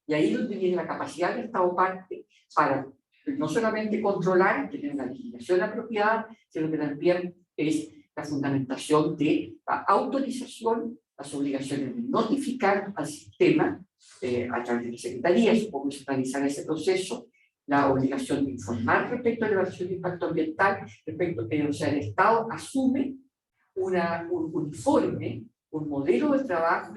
Y ahí es donde viene la capacidad del Estado parte para no solamente controlar, tener una legislación apropiada, sino que también es la fundamentación de la autorización, las obligaciones de notificar al sistema a través de la Secretaría, supongo que se realizará ese proceso, la obligación de informar respecto a la evaluación de impacto ambiental, o sea, el Estado asume un informe, un modelo de trabajo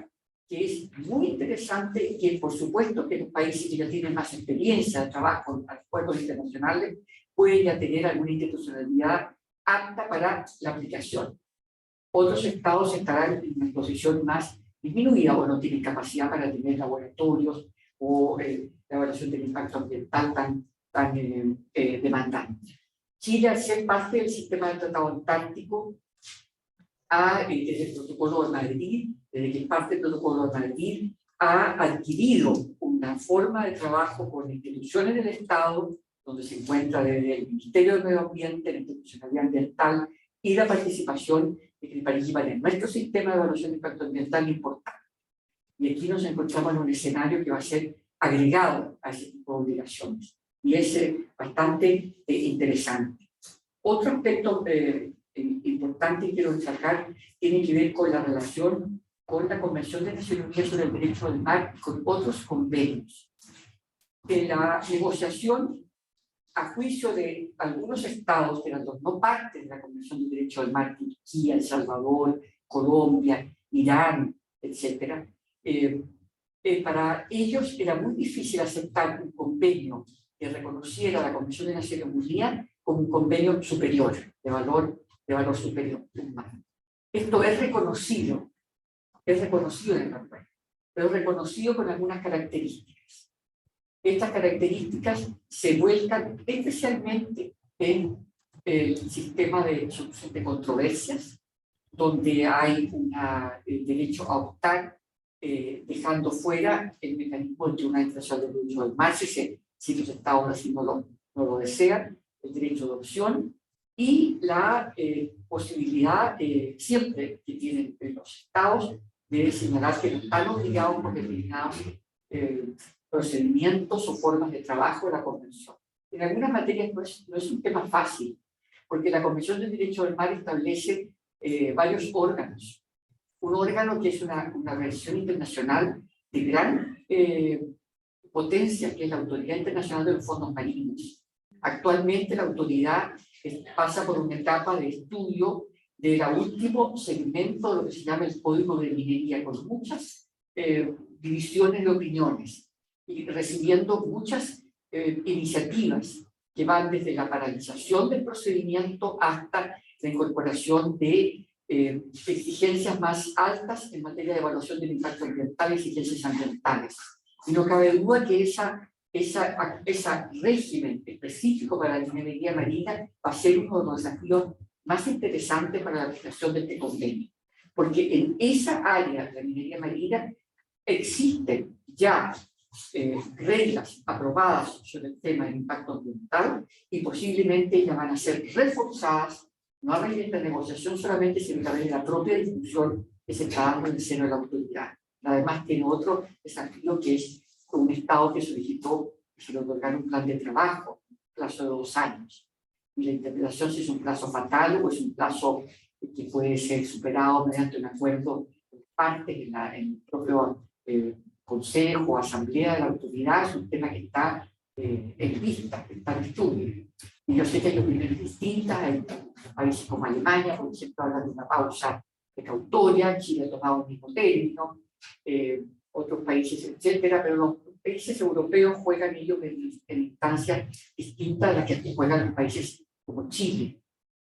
que es muy interesante, que por supuesto que los países que ya tienen más experiencia de trabajo en acuerdos internacionales pueden ya tener alguna institucionalidad apta para la aplicación. Otros estados estarán en una posición más disminuida o no tienen capacidad para tener laboratorios o la evaluación del impacto ambiental tan demandante. Chile, al ser parte del sistema del Tratado Antártico, desde el Protocolo de Madrid, desde que es parte del Protocolo de Madrid, ha adquirido una forma de trabajo con instituciones del Estado, donde se encuentra desde el Ministerio del Medio Ambiente, la institucionalidad ambiental y la participación de que participan en nuestro sistema de evaluación de impacto ambiental importante. Y aquí nos encontramos en un escenario que va a ser agregado a ese tipo de obligaciones. Y es bastante interesante. Otro aspecto importante que quiero destacar tiene que ver con la relación con la Convención de Naciones Unidas sobre el Derecho del Mar y con otros convenios. La negociación, a juicio de algunos estados que eran los no parte de la Convención del Derecho del Mar, Turquía, El Salvador, Colombia, Irán, etc., para ellos era muy difícil aceptar un convenio que reconociera la Convención de Naciones Unidas como un convenio superior, de valor superior humano. Esto es reconocido en el papel, pero es reconocido con algunas características. Estas características se vuelcan especialmente en el sistema de solución de controversias, donde hay un derecho a optar, dejando fuera el mecanismo del Tribunal Internacional del Derecho del Mar, si los estados así no lo desean, el derecho de opción y la posibilidad siempre que tienen los estados de señalar que no están obligados por determinados procedimientos o formas de trabajo de la Convención. En algunas materias no es un tema fácil, porque la Convención del Derecho del Mar establece varios órganos. Un órgano que es una organización internacional de gran potencia, que es la Autoridad Internacional de los Fondos Marinos. Actualmente la autoridad pasa por una etapa de estudio del último segmento de lo que se llama el Código de Minería, con muchas divisiones de opiniones y recibiendo muchas iniciativas que van desde la paralización del procedimiento hasta la incorporación de exigencias más altas en materia de evaluación del impacto ambiental y exigencias ambientales. Y no cabe duda que ese régimen específico para la minería marina va a ser uno de los desafíos más interesantes para la aplicación de este convenio. Porque en esa área de la minería marina existen ya reglas aprobadas sobre el tema del impacto ambiental y posiblemente ya van a ser reforzadas, no a raíz de esta negociación solamente, sino a través de la propia discusión que se está dando en el seno de la autoridad. Además tiene otro desafío que es un Estado que solicitó que se le otorgara un plan de trabajo, un plazo de 2 años. Y la interpretación si es un plazo fatal o es un plazo que puede ser superado mediante un acuerdo de partes en el propio Consejo o Asamblea de la Autoridad, es un tema que está en vista, está en estudio. Y yo sé que hay opiniones distintas, hay países como Alemania, por ejemplo, hablan de una pausa precautoria, Chile ha tomado el mismo término, otros países, etcétera, pero los países europeos juegan ellos en instancias distintas a las que juegan los países como Chile.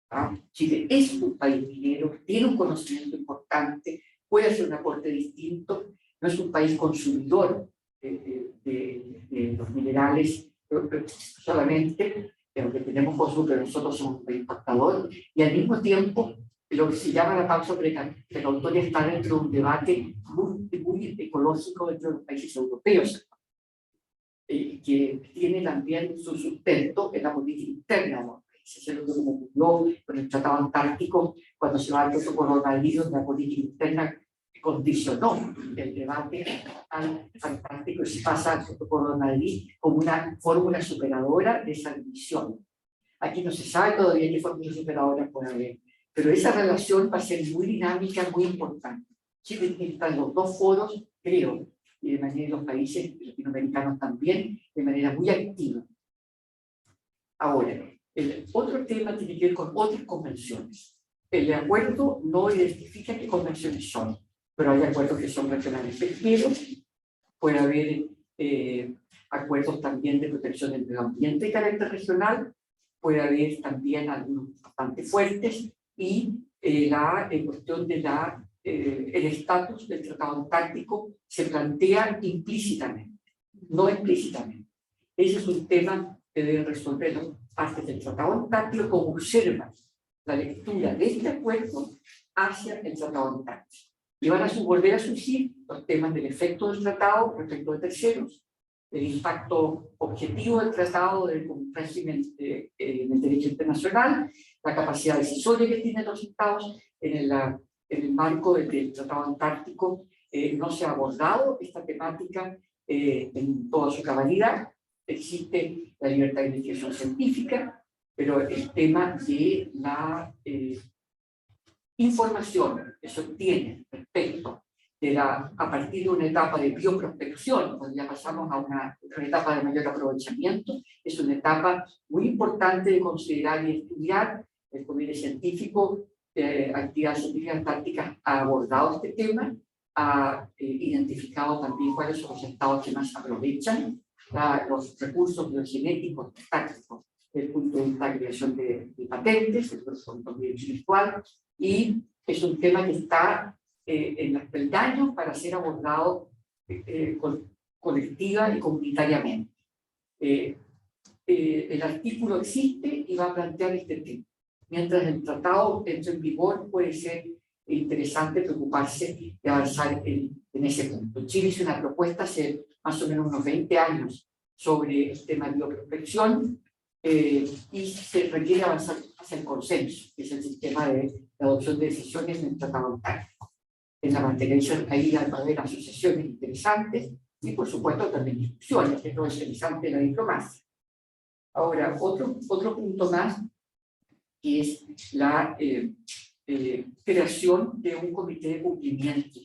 ¿Ah? Chile es un país minero, tiene un conocimiento importante, puede hacer un aporte distinto, no es un país consumidor de los minerales solamente, aunque tenemos consumo, pero nosotros somos un país importador, y al mismo tiempo lo que se llama la pausa precautoria está dentro de un debate muy ecológico dentro de los países europeos, que tiene también su sustento en la política interna de los países. Es lo que ocurrió con el Tratado Antártico cuando se va al protocolo de Madrid, donde la política interna condicionó el debate al Antártico y se pasa al protocolo de Madrid como una fórmula superadora de esa división. Aquí no se sabe todavía qué fórmula superadora puede haber, pero esa relación va a ser muy dinámica, muy importante. Chile está en los dos foros, creo, y de manera los países latinoamericanos también, de manera muy activa. Ahora, el otro tema tiene que ver con otras convenciones. El acuerdo no identifica qué convenciones son, pero hay acuerdos que son regionales pesqueros, puede haber acuerdos también de protección del medio ambiente de carácter regional, puede haber también algunos bastante fuertes, y la cuestión de el estatus del Tratado Antártico se plantea implícitamente, no explícitamente. Ese es un tema que deben resolver las partes del Tratado Antártico, como observan la lectura de este acuerdo hacia el Tratado Antártico. Y van a volver a surgir los temas del efecto del tratado respecto de terceros, el impacto objetivo del tratado del régimen en el derecho internacional, la capacidad decisoria que tienen los estados en el marco del Tratado Antártico. No se ha abordado esta temática en toda su cabalidad. Existe la libertad de investigación científica, pero el tema de la información que se obtiene respecto de a partir de una etapa de bioprospección, cuando ya pasamos a una etapa de mayor aprovechamiento, es una etapa muy importante de considerar y estudiar. El Comité Científico Actividad Científica Antártica ha abordado este tema, ha identificado también cuáles son los estados que más aprovechan los recursos biogenéticos antárticos desde el punto de vista de creación de patentes, desde el punto de vista virtual, y es un tema que está en los peldaños para ser abordado colectiva y comunitariamente. El artículo existe y va a plantear este tema. Mientras el tratado entre en vigor, puede ser interesante preocuparse de avanzar en ese punto. Chile hizo una propuesta hace más o menos unos 20 años sobre el tema de bioprospección, y se requiere avanzar hacia el consenso, que es el sistema de adopción de decisiones en el Tratado Antártico. En la materia ahí va a haber asociaciones interesantes y, por supuesto, también discusiones, que es lo interesante de la diplomacia. Ahora, otro punto más, que es la creación de un comité de cumplimiento,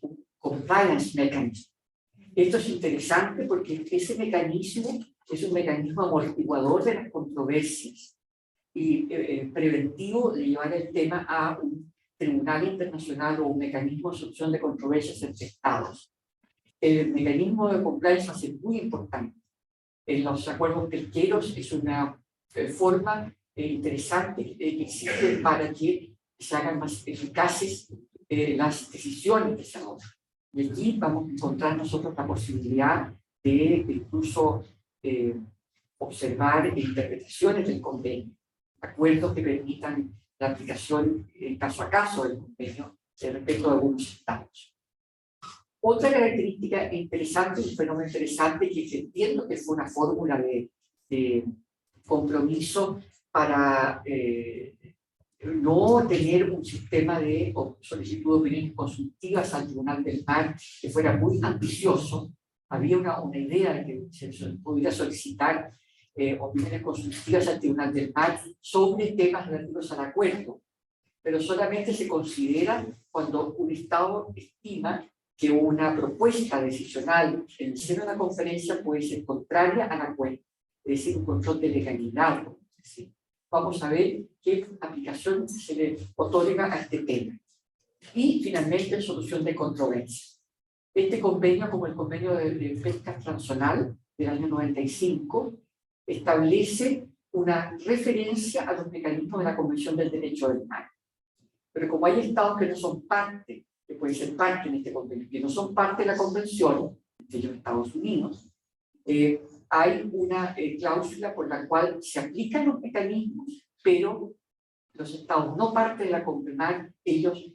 un compliance mechanism. Esto es interesante porque ese mecanismo es un mecanismo amortiguador de las controversias y preventivo de llevar el tema a un tribunal internacional o un mecanismo de solución de controversias entre estados. El mecanismo de compliance va a ser muy importante. En los acuerdos pesqueros es una forma interesante que existe para que se hagan más eficaces las decisiones que se adoptan. Y aquí vamos a encontrar nosotros la posibilidad de incluso observar interpretaciones del convenio, acuerdos que permitan la aplicación caso a caso del convenio respecto a algunos estados. Otra característica interesante, un fenómeno interesante, que entiendo que fue una fórmula de compromiso para no tener un sistema de solicitud de opiniones consultivas al Tribunal del Mar que fuera muy ambicioso. Había una idea de que se pudiera solicitar opiniones consultivas al Tribunal del Mar sobre temas relativos al acuerdo, pero solamente se considera cuando un Estado estima que una propuesta decisional en el seno de la conferencia puede ser contraria al acuerdo, es decir, un control de legalidad. Es decir, vamos a ver qué aplicación se le otorga a este tema. Y finalmente, solución de controversia. Este convenio, como el convenio de pesca transzonal del año 95, establece una referencia a los mecanismos de la Convención del Derecho del Mar. Pero como hay estados que no son parte, que pueden ser parte en este convenio, que no son parte de la convención, entre ellos Estados Unidos, hay una cláusula por la cual se aplican los mecanismos, pero los estados no parte de la CONVEMAR, ellos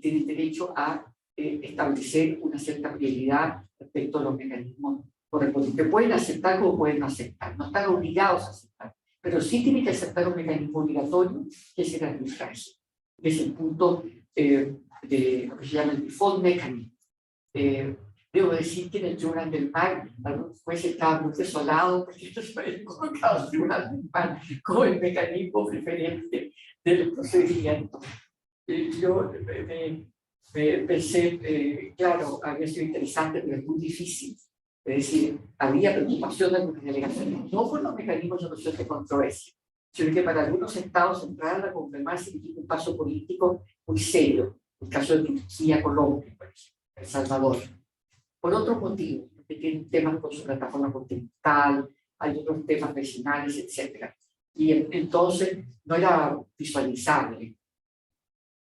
tienen derecho a establecer una cierta prioridad respecto a los mecanismos correspondientes. Pueden aceptar como pueden no aceptar, no están obligados a aceptar, pero sí tienen que aceptar un mecanismo obligatorio, que es el arbitraje. Es el punto de lo que se llama el default mechanism. Debo decir que en el Tribunal del Mar, algunos jueces estaban muy desolados porque esto se había colocado el Tribunal del Mar como el mecanismo preferente del procedimiento. Yo pensé, claro, había sido interesante, pero es muy difícil. Es decir, había preocupación de algunas delegaciones, no por los mecanismos de solución de controversia, sino que para algunos estados entrar a la CONVEMAR significa un paso político muy serio. El caso de Turquía, Colombia, por ejemplo, El Salvador. Por otro motivo, porque tienen temas con su plataforma continental, hay otros temas vecinales, etc. Y entonces no era visualizable.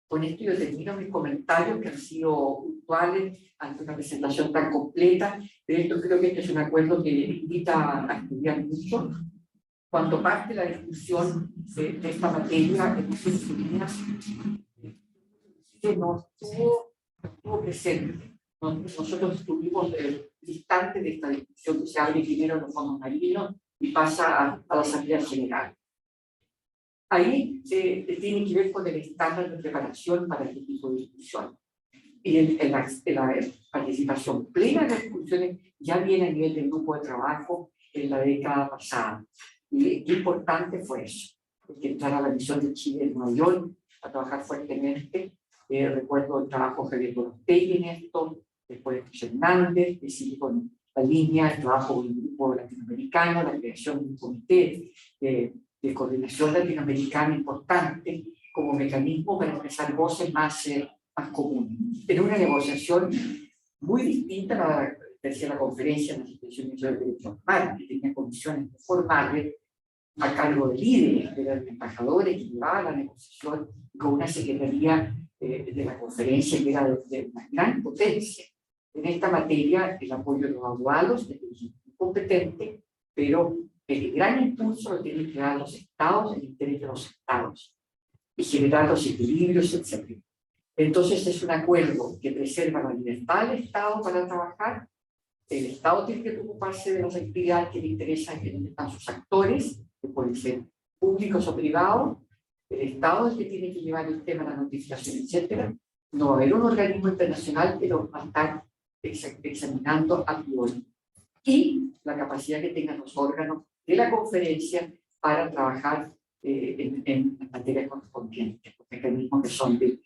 Con esto yo termino mis comentarios, que han sido puntuales ante una presentación tan completa. De esto creo que este es un acuerdo que invita a estudiar mucho. Cuando parte la discusión de esta materia en Naciones Unidas, no estuvo presente. Nosotros estuvimos distantes de esta discusión que se abre primero en los fondos marinos y pasa a la Asamblea General. Ahí tiene que ver con el estándar de preparación para este tipo de discusión. Y la participación plena en las discusiones ya viene a nivel del grupo de trabajo en la década pasada. Y qué importante fue eso, porque entrar a la misión de Chile en Nueva York a trabajar fuertemente. Recuerdo el trabajo de Javier Gorostegui en esto, después de Hernández, que sigue con la línea de trabajo del grupo latinoamericano, la creación de un comité de coordinación latinoamericana importante como mecanismo para expresar voces más comunes. Era una negociación muy distinta a la que hacía la conferencia en las instituciones de derechos humanos, que tenía condiciones formales a cargo de líderes, de los embajadores que llevaban la negociación, con una secretaría de la conferencia que era de una gran potencia. En esta materia, el apoyo de los abogados es competente, pero el gran impulso lo tienen que dar los estados, el interés de los estados, y generar los equilibrios, etc. Entonces es un acuerdo que preserva la libertad del Estado para trabajar. El Estado tiene que preocuparse de las actividades que le interesan, que donde están sus actores, que pueden ser públicos o privados. El Estado es el que tiene que llevar el tema de la notificación, etc. No va a haber un organismo internacional que lo va a estar examinando a priori. Y la capacidad que tengan los órganos de la conferencia para trabajar en materias correspondientes, los mecanismos que son del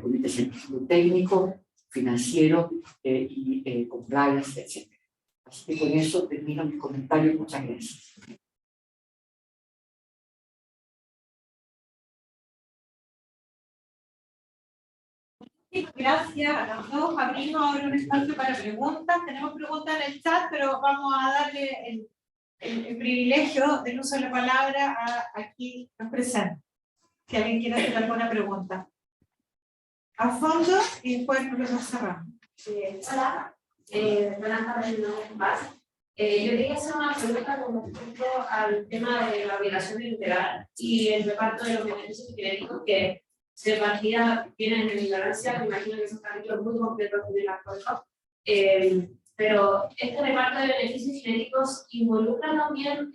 Comité Científico Técnico, Financiero y compliance, etc. Así que con eso termino mis comentarios. Muchas gracias. Gracias a los dos. Abrimos ahora un espacio para preguntas. Tenemos preguntas en el chat, pero vamos a darle el privilegio del uso de la palabra a aquí los presentes. Si alguien quiere hacer alguna pregunta. A fondo y después nos lo cerramos. Hola, buenas tardes, yo quería hacer una pregunta con respecto al tema de la obligación integral y el reparto de los beneficios genéticos que se partida vienen en ignorancia. Me imagino que son capítulos muy completos de la cosa. Pero este reparto de beneficios genéticos involucra también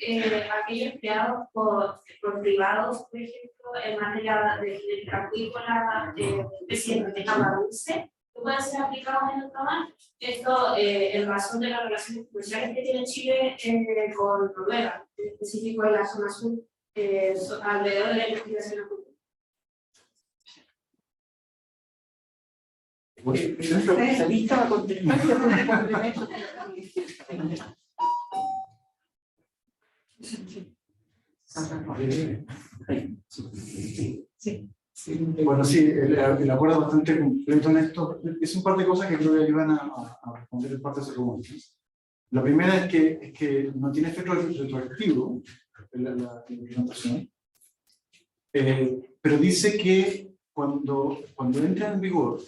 aquellos creados por privados, por ejemplo, en materia de genética acuícola, especies de capa dulce, que pueden ser aplicados en otro mar. Esto en razón de las relaciones comerciales que tiene Chile con Noruega, en específico en la zona sur, alrededor de la investigación acuícola. Nuestro especialista va a contestar y después un complemento. Bueno, sí, el acuerdo es bastante completo en esto. Es un par de cosas que creo que ayudan a responder en parte a esa pregunta. La primera es que no tiene efecto retroactivo la implementación, pero dice que cuando entra en vigor,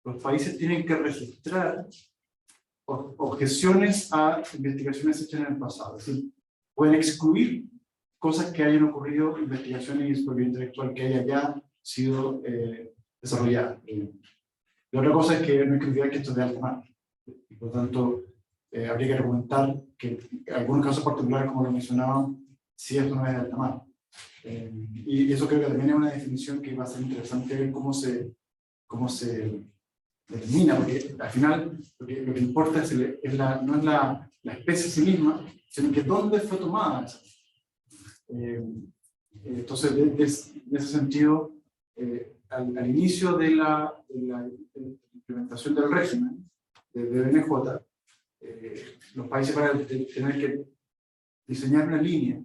los países tienen que registrar objeciones a investigaciones hechas en el pasado. Es decir, pueden excluir cosas que hayan ocurrido, investigaciones y propiedad intelectual que haya ya sido desarrollada. La otra cosa es que no hay que olvidar que esto es de alta mar. Y por lo tanto, habría que argumentar que en algunos casos particulares, como lo mencionaba, si esto no es de alta mar. Y eso creo que también es una definición que va a ser interesante ver cómo se determina, porque al final lo que importa no es la especie en sí misma, sino que dónde fue tomada esa. Entonces, en ese sentido, al inicio de la implementación del régimen de BNJ, los países van a tener que diseñar una línea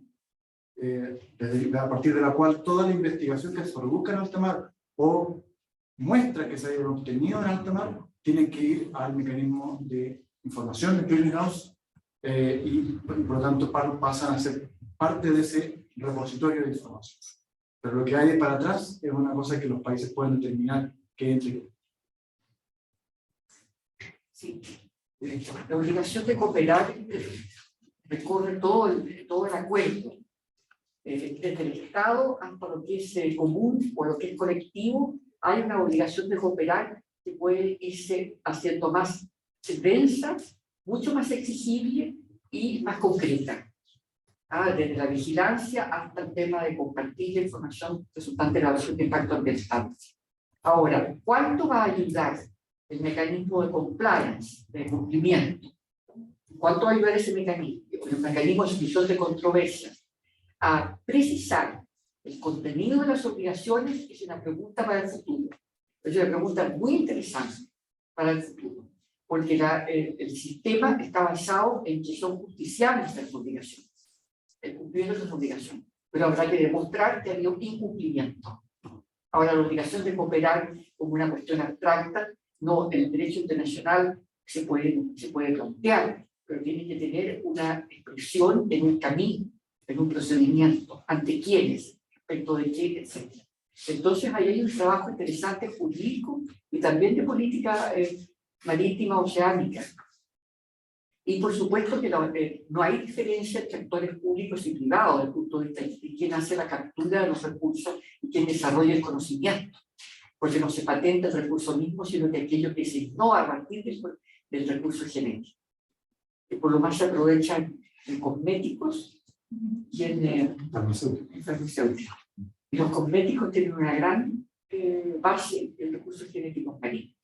a partir de la cual toda la investigación que se produzca en alta mar o muestra que se haya obtenido en alta mar tiene que ir al mecanismo de información de clearinghouse y por lo tanto pasan a ser parte de ese repositorio de información. Pero lo que hay para atrás es una cosa que los países pueden determinar que entre. Sí, la obligación de cooperar recorre todo el acuerdo, desde el Estado hasta lo que es común o lo que es colectivo. Hay una obligación de cooperar que puede irse haciendo más densa, mucho más exigible y más concreta. Desde la vigilancia hasta el tema de compartir la información resultante de la evaluación de impacto ambiental. Ahora, ¿cuánto va a ayudar el mecanismo de compliance, de cumplimiento? ¿Cuánto va a ayudar ese mecanismo? El mecanismo de solución de controversias a precisar el contenido de las obligaciones. Es una pregunta para el futuro. Es una pregunta muy interesante para el futuro, porque el sistema está basado en que son justiciables las obligaciones, el cumplimiento de esas obligaciones, pero habrá que demostrar que había un incumplimiento. Ahora, la obligación de cooperar como una cuestión abstracta, no, el derecho internacional se puede plantear, pero tiene que tener una expresión en un camino, en un procedimiento, ante quiénes, respecto de qué, etc. Entonces, ahí hay un trabajo interesante jurídico y también de política marítima oceánica. Y por supuesto que no hay diferencia entre actores públicos y privados desde el punto de vista de quién hace la captura de los recursos y quién desarrolla el conocimiento, porque no se patenta el recurso mismo, sino que aquello que se innova a partir del recurso genético. Y por lo más se aprovechan en cosméticos y en farmacéuticos. Y los cosméticos tienen una gran base en recursos genéticos marinos.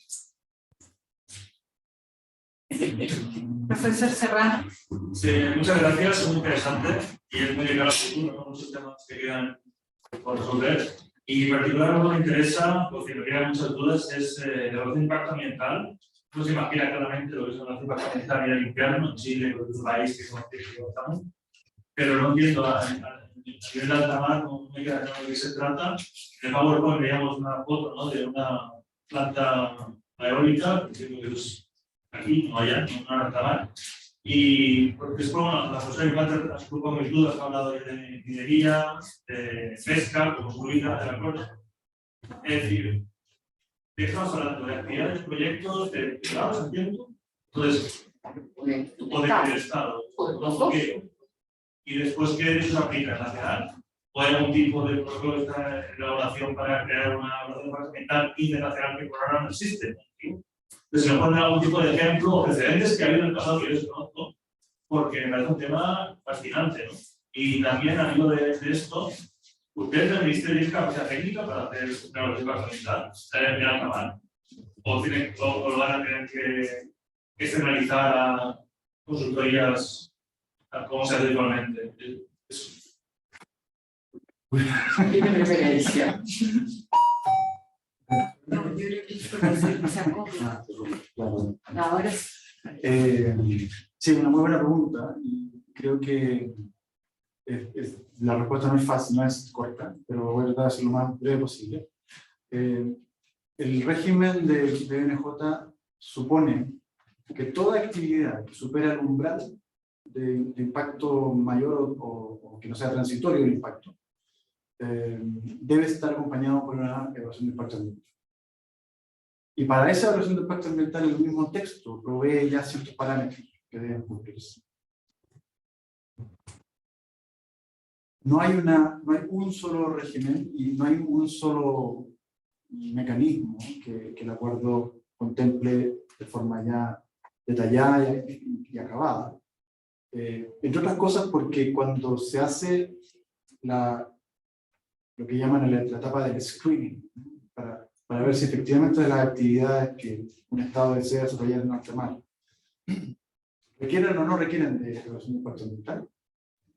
Profesor Serrano. Sí, muchas gracias, es muy interesante y es muy ligado al futuro, ¿no? Muchos temas que quedan por resolver. Y en particular lo que me interesa, porque me quedan muchas dudas, es la evaluación de impacto ambiental. No se imagina claramente lo que es la evaluación de impacto ambiental a nivel interno, en Chile, que es un país que estamos, pero no entiendo a nivel de alta mar, no me queda claro de qué se trata. En el PowerPoint veíamos una foto, ¿no?, de una planta eólica, que creo que es aquí, no allá, no en alta mar. Y porque es como la persona que plantea las culpas mis dudas, ha hablado de minería, de pesca, como fluida del acuerdo. Es decir, ¿de qué estamos hablando? ¿De actividades, proyectos, de privados, entiendo? Entonces, o del Estado. Y después, ¿qué derecho se aplica? ¿Nacional? ¿O hay algún tipo de protocolo de elaboración para crear una evaluación ambiental internacional que por ahora no existe? Entonces, me ponen algún tipo de ejemplo o precedentes que ha habido en el pasado que yo desconozco, porque me parece un tema fascinante, ¿no? Y también, al hilo de esto, ¿ustedes del Ministerio tienen capacidad técnica para hacer una evaluación ambiental? ¿En alta mar? ¿O lo van a tener que externalizar a consultorías como se hace actualmente? Tiene preferencia. yo creo que información se acopla. Claro. Ahora Sí, una muy buena pregunta y creo que la respuesta no es fácil, no es corta, pero voy a tratar de ser lo más breve posible. El régimen de BNJ supone que toda actividad que supera el umbral de impacto mayor o que no sea transitorio el impacto, debe estar acompañado por una evaluación de impacto ambiental. Y para esa evaluación de impacto ambiental el mismo texto provee ya ciertos parámetros que deben cumplirse. No hay un solo régimen y no hay un solo mecanismo que el acuerdo contemple de forma ya detallada y acabada. Entre otras cosas porque cuando se hace lo que llaman la etapa del screening, para ver si efectivamente las actividades que un Estado desea desarrollar en alta mar requieren o no requieren de evaluación de impacto ambiental.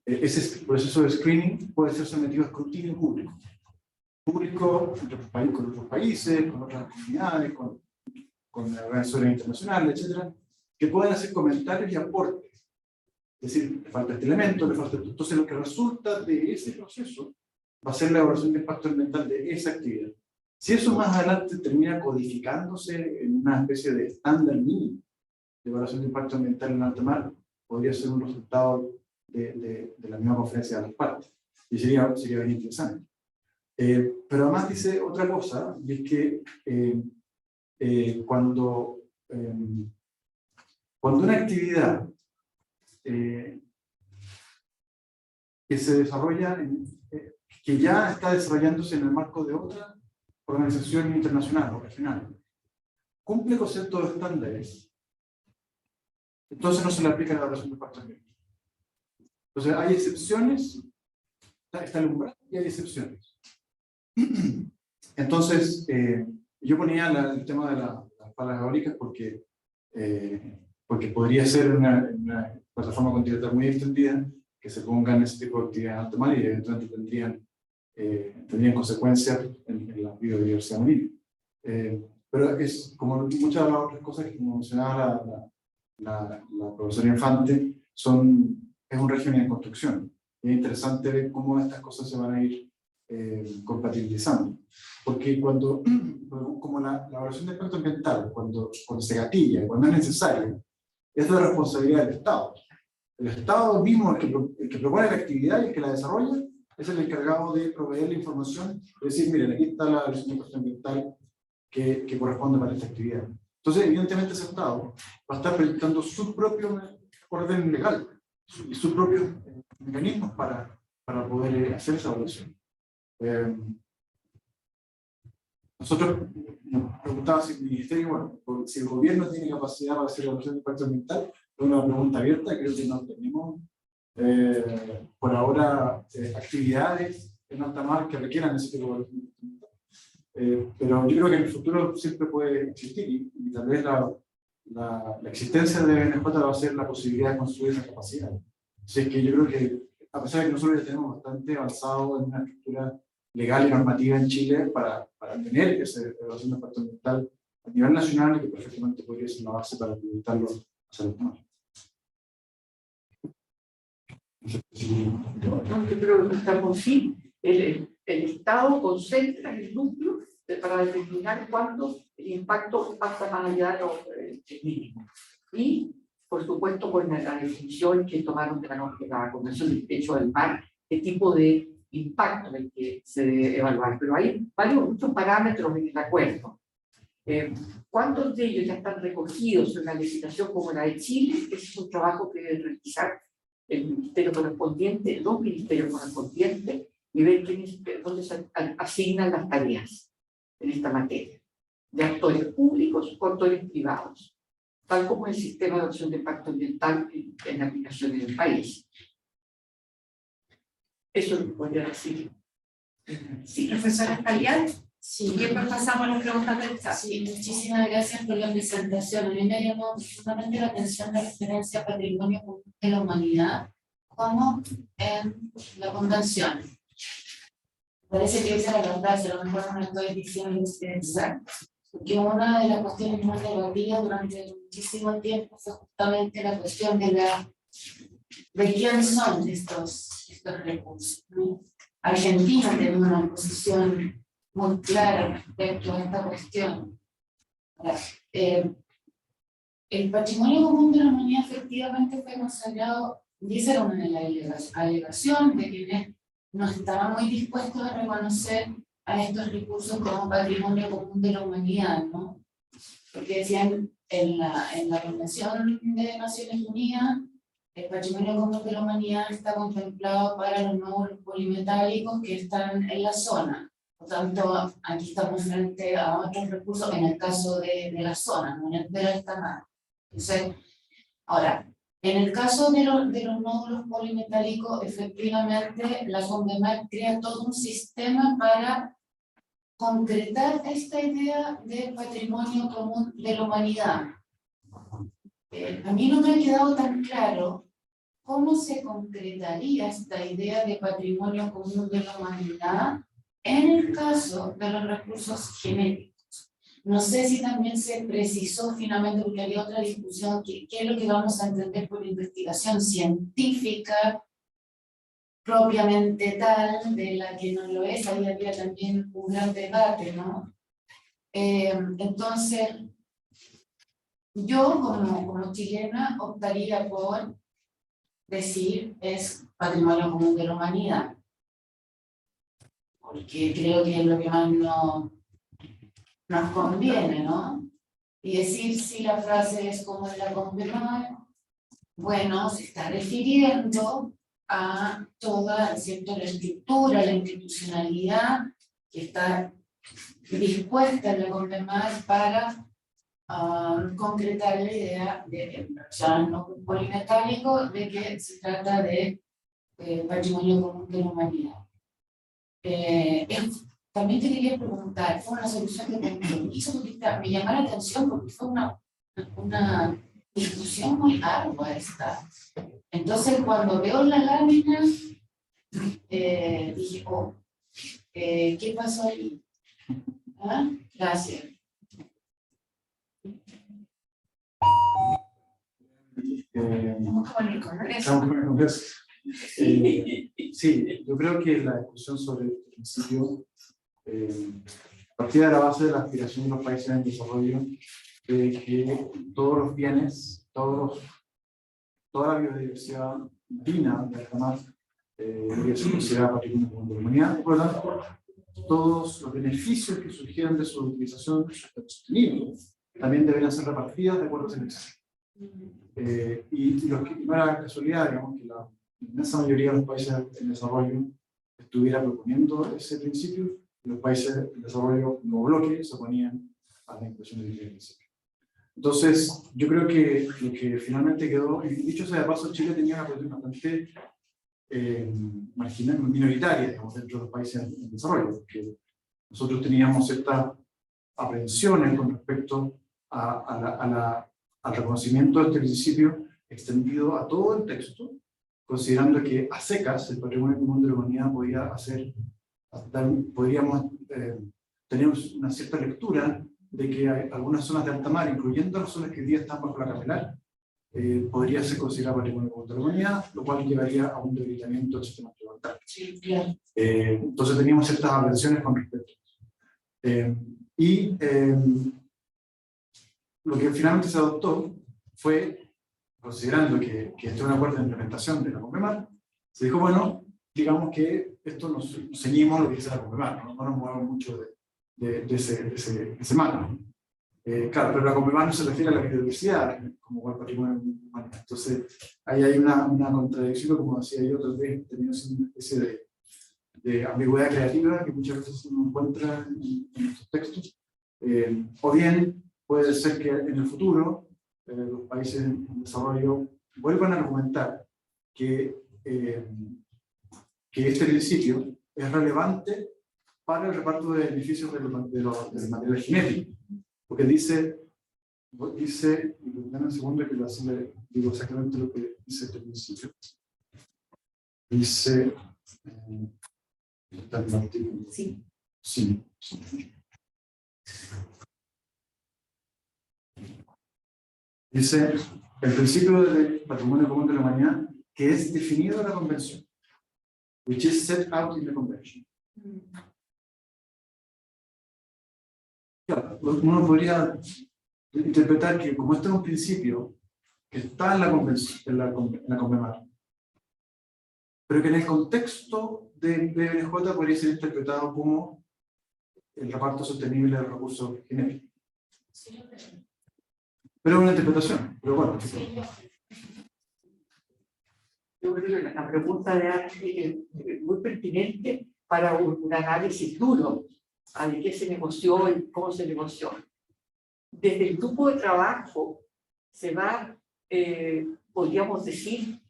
Ese proceso de screening puede ser sometido a escrutinio público. Público con otros países, con otras comunidades, con organizaciones internacionales, etcétera, que pueden hacer comentarios y aportes. Es decir, le falta este elemento, le falta esto. Entonces, lo que resulta de ese proceso va a ser la evaluación de impacto ambiental de esa actividad. Si eso más adelante termina codificándose en una especie de estándar mínimo de evaluación de impacto ambiental en alta mar, podría ser un resultado de la misma conferencia de las partes. Y sería bien interesante. Pero además dice otra cosa, y es que cuando una actividad que se desarrolla, que ya está desarrollándose en el marco de otra organización internacional o regional, cumple con ciertos estándares, entonces no se le aplica la evaluación de impacto ambiental. Entonces hay excepciones, está el umbral y hay excepciones. Entonces, yo ponía el tema de las palas eólicas porque podría ser una plataforma continental muy extendida que se pongan ese tipo de actividades en alta mar y eventualmente tendrían consecuencias en la biodiversidad marina. Pero es como muchas de las otras cosas que mencionaba la profesora Infante, es un régimen en construcción. Y es interesante ver cómo estas cosas se van a ir compatibilizando. Porque como la evaluación de impacto ambiental, cuando se gatilla, cuando es necesario, es de responsabilidad del Estado. El Estado mismo, el que propone la actividad y el que la desarrolla, es el encargado de proveer la información, de decir, miren, aquí está la evaluación de impacto ambiental que corresponde para esta actividad. Entonces, evidentemente, ese Estado va a estar proyectando su propio orden legal y sus propios mecanismos para poder hacer esa evaluación. Nosotros nos preguntábamos si el Ministerio, bueno, si el gobierno tiene capacidad para hacer evaluación de impacto ambiental. Es una pregunta abierta, creo que no tenemos por ahora actividades en alta mar que requieran ese tipo de evaluación ambiental. Pero yo creo que en el futuro siempre puede existir y tal vez la existencia de BNJ va a ser la posibilidad de construir esa capacidad. Así es que yo creo que, a pesar de que nosotros ya tenemos bastante avanzado en una estructura legal y normativa en Chile para tener esa evaluación de impacto ambiental a nivel nacional y que perfectamente podría ser la base para implementarlo hacia los demás. No, yo creo que estamos sí. El Estado concentra el núcleo para determinar cuándo el impacto pasa más allá de lo mínimo. Y, por supuesto, con la definición que tomaron de la Convención del Derecho del Mar, qué tipo de impacto el que se debe evaluar. Pero hay muchos parámetros en el acuerdo. ¿Cuántos de ellos ya están recogidos en una legislación como la de Chile? Ese es un trabajo que debe realizar el ministerio correspondiente, los ministerios correspondientes, y ver dónde se asignan las tareas en esta materia, de actores públicos o actores privados, tal como el sistema de evaluación de impacto ambiental en aplicación en el país. Eso lo podría decir. Sí, profesora Calián. Sí. Y después pasamos a las preguntas del chat. Sí, muchísimas gracias por la presentación. A mí me llamó profundamente la atención la referencia a patrimonio común de la humanidad como en la convención. Parece que esa era la frase, a lo mejor no estoy diciendo exacto. porque una de las cuestiones más debatidas durante muchísimo tiempo fue justamente la cuestión de quiénes son estos recursos, ¿no? Argentina tiene una posición muy clara respecto a esta cuestión. Ahora, el patrimonio común de la humanidad efectivamente fue consagrado, y esa era una de las alegaciones de quienes no estaban muy dispuestos a reconocer a estos recursos como patrimonio común de la humanidad, ¿no? Porque decían en la Convención de Naciones Unidas, el patrimonio común de la humanidad está contemplado para los nódulos polimetálicos que están en la zona. Por tanto, aquí estamos frente a otros recursos en el caso de la zona, no en el del alta mar. Entonces, ahora, en el caso de los nódulos polimetálicos, efectivamente, la CONVEMAR crea todo un sistema para concretar esta idea de patrimonio común de la humanidad. A mí no me ha quedado tan claro cómo se concretaría esta idea de patrimonio común de la humanidad en el caso de los recursos genéticos. No sé si también se precisó finalmente, porque había otra discusión, qué es lo que vamos a entender por investigación científica propiamente tal, de la que no lo es. Ahí había también un gran debate, ¿no? Entonces, yo como chilena optaría por decir es patrimonio común de la humanidad, porque creo que es lo que más nos conviene, ¿no? Y decir si la frase es como en la CONVEMAR, bueno, se está refiriendo a toda, ¿cierto?, la estructura, la institucionalidad que está dispuesta en la CONVEMAR para concretar la idea de no polimetálico, de que se trata de patrimonio común de la humanidad. También te quería preguntar, fue una solución de compromiso, porque me llamó la atención porque fue una discusión muy ardua esta. Entonces, cuando veo la lámina, dije, oh, ¿qué pasó ahí? ¿Ah? Gracias. Estamos como en el Congreso. Estamos en el Congreso. Sí, yo creo que la discusión sobre el principio partía de la base de la aspiración de los países en desarrollo de que todos los bienes, toda la biodiversidad marina de la mar debería ser considerada patrimonio común de la humanidad, y por lo tanto todos los beneficios que surgieran de su utilización sostenible también deberían ser repartidos de acuerdo a ese principio. Y los que no era casualidad, digamos, que la inmensa mayoría de los países en desarrollo estuviera proponiendo ese principio, y los países en desarrollo como bloque se oponían a la inclusión de ese principio. Entonces, yo creo que lo que finalmente quedó, y dicho sea de paso, Chile tenía una posición bastante marginal, minoritaria, digamos, dentro de los países en desarrollo, porque nosotros teníamos ciertas aprensiones con respecto al reconocimiento de este principio extendido a todo el texto, considerando que a secas el patrimonio común de la humanidad podríamos tener una cierta lectura de que hay algunas zonas de alta mar, incluyendo las zonas que hoy día están bajo la capelar, podría ser considerado patrimonio común de la humanidad, lo cual llevaría a un debilitamiento del sistema tributario. Sí, claro. Entonces teníamos ciertas aprensiones con respecto a eso. Lo que finalmente se adoptó fue, considerando que este es un acuerdo de implementación de la CONVEMAR, se dijo, bueno, digamos que esto nos ceñimos a lo que dice la CONVEMAR, no nos movemos mucho de ese marco. Claro, pero la CONVEMAR no se refiere a la biodiversidad como al patrimonio humano. Entonces, ahí hay una contradicción, como decía yo, tal vez termina siendo una especie de ambigüedad creativa que muchas veces uno encuentra en estos textos. O bien, puede ser que en el futuro los países en desarrollo vuelvan a argumentar que este principio es relevante para el reparto de beneficios del material genético. Porque dice, dame un segundo que le digo exactamente lo que dice este principio. Dice, está en el artículo. Sí. Sí. Dice, el principio del patrimonio común de la humanidad que es definido en la convención, which is set out in the convention. Claro, uno podría interpretar que como este es un principio que está en la convención, en la Convemar, pero que en el contexto del BNJ podría ser interpretado como el reparto sostenible de los recursos genéticos. Pero es una interpretación, pero bueno. Yo creo que la pregunta de Ana es muy pertinente para un análisis duro de qué se negoció y cómo se negoció. Desde el grupo de trabajo se va, podríamos decir,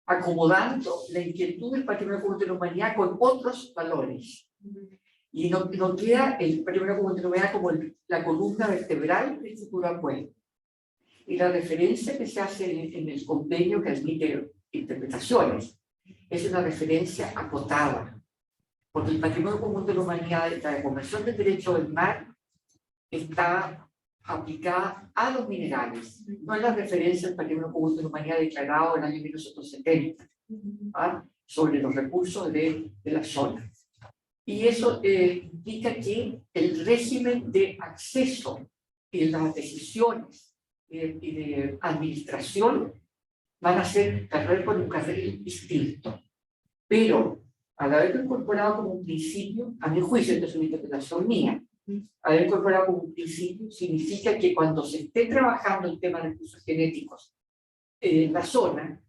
acomodando la inquietud del patrimonio común de la humanidad con otros valores. Y no queda el patrimonio común de la humanidad como la columna vertebral del futuro acuerdo. Y la referencia que se hace en el convenio que admite interpretaciones es una referencia acotada, porque el patrimonio común de la humanidad de la Convención del Derecho del Mar está aplicada a los minerales, no es la referencia al patrimonio común de la humanidad declarado en el año 1970 sobre los recursos de la zona. Y eso implica que el régimen de acceso y las decisiones y de administración van a ser por un carril distinto. Pero al haberlo incorporado como un principio, a mi juicio, esto es una interpretación mía, haber incorporado como un principio significa que cuando se esté trabajando el tema de recursos genéticos en la zona,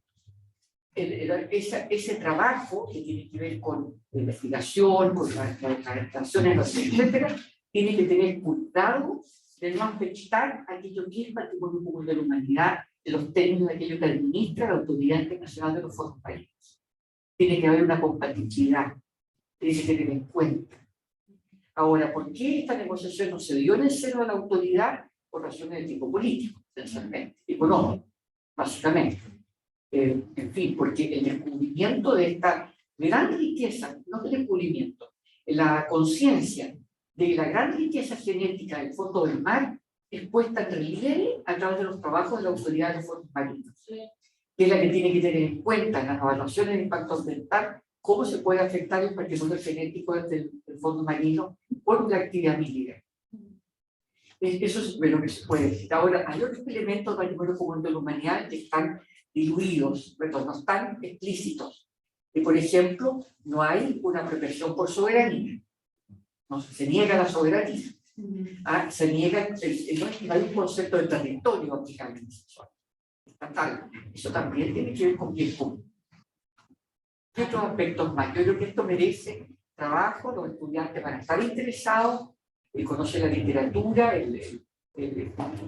ese trabajo que tiene que ver con la investigación, con las declaraciones, etcétera, tiene que tener cuidado de no afectar aquello que es el patrimonio común de la humanidad, en los términos de aquello que administra la Autoridad Internacional de los Fondos Marinos. Tiene que haber una compatibilidad, tiene que tener en cuenta. Ahora, ¿por qué esta negociación no se dio en el seno de la autoridad? Por razones de tipo político, esencialmente, económico, básicamente. En fin, porque el descubrimiento de esta gran riqueza, no el descubrimiento, la conciencia de la gran riqueza genética del fondo del mar es puesta en relieve a través de los trabajos de la Autoridad de los Fondos Marinos, que es la que tiene que tener en cuenta en las evaluaciones de impacto ambiental cómo se puede afectar el patrimonio genético del fondo marino por la actividad minera. Eso es lo que se puede decir. Ahora, hay otros elementos del patrimonio común de la humanidad que están diluidos, pero no están explícitos. Y, por ejemplo, no hay una apropiación por soberanía. No, se niega la soberanía. Se niega, no hay un concepto de territorio aplicable estatal. Eso también tiene que ver con bien común. ¿Qué otros aspectos más? Yo creo que esto merece trabajo, los estudiantes van a estar interesados, conocen la literatura, el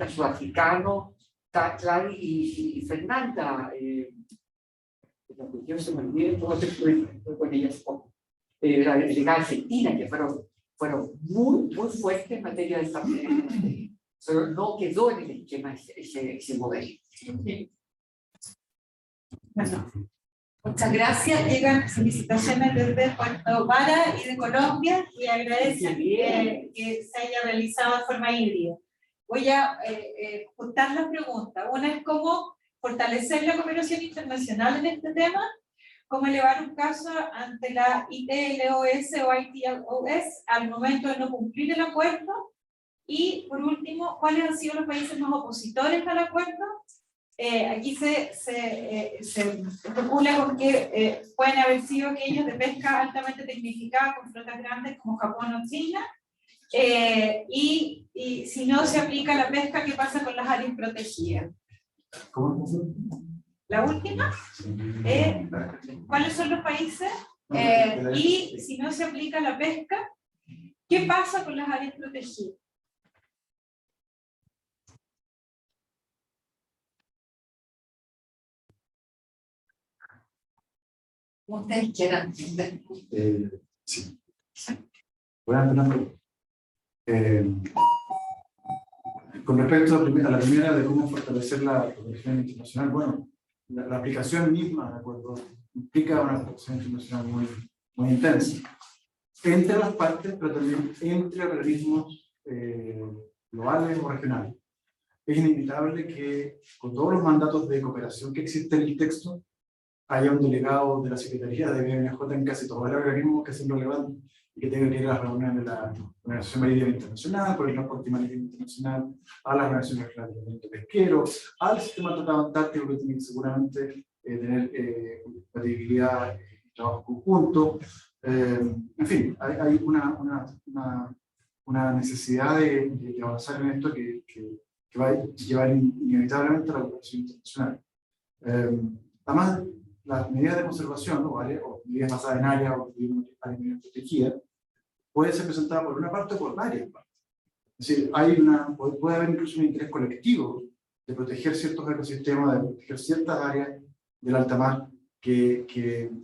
sudafricano, Clary y Fernanda, yo se me olvidé, con ellas, la delegada argentina, que fueron muy fuertes en materia de estabilidad, pero no quedó en el esquema ese modelo. Bueno, muchas gracias. Llegan felicitaciones desde Puerto Vara y de Colombia y agradezco que se haya realizado de forma híbrida. Voy a juntar las preguntas. Una es cómo fortalecer la cooperación internacional en este tema, cómo elevar un caso ante la ITLOS o ITLOS al momento de no cumplir el acuerdo, y por último, cuáles han sido los países más opositores al acuerdo. Aquí se especula con que pueden haber sido aquellos de pesca altamente tecnificada con flotas grandes como Japón o China, y si no se aplica la pesca, ¿qué pasa con las áreas protegidas? ¿Cómo? La última, ¿cuáles son los países? Y si no se aplica la pesca, ¿qué pasa con las áreas protegidas? Como ustedes quieran. Sí. Voy a empezar. Con respecto a la primera de cómo fortalecer la cooperación internacional, bueno, la aplicación misma, ¿de acuerdo?, implica una cooperación internacional muy intensa entre las partes, pero también entre organismos globales o regionales. es inevitable que con todos los mandatos de cooperación que existen en el texto, haya un delegado de la Secretaría de BNJ en casi todos los organismos que sean relevantes y que tenga que ir a las reuniones de la Organización Marítima Internacional, por el Transporte Marítimo Internacional, a las relaciones con el reglamento pesquero, al sistema de tratado antártico que tiene que seguramente tener compatibilidad y trabajo conjunto. En fin, hay una necesidad de avanzar en esto que va a llevar inevitablemente a la cooperación internacional. Además, las medidas de conservación, ¿no? ¿Vale? O medidas basadas en áreas o áreas protegidas, pueden ser presentadas por una parte o por varias partes. Es decir, puede haber incluso un interés colectivo de proteger ciertos ecosistemas, de proteger ciertas áreas del alta mar, que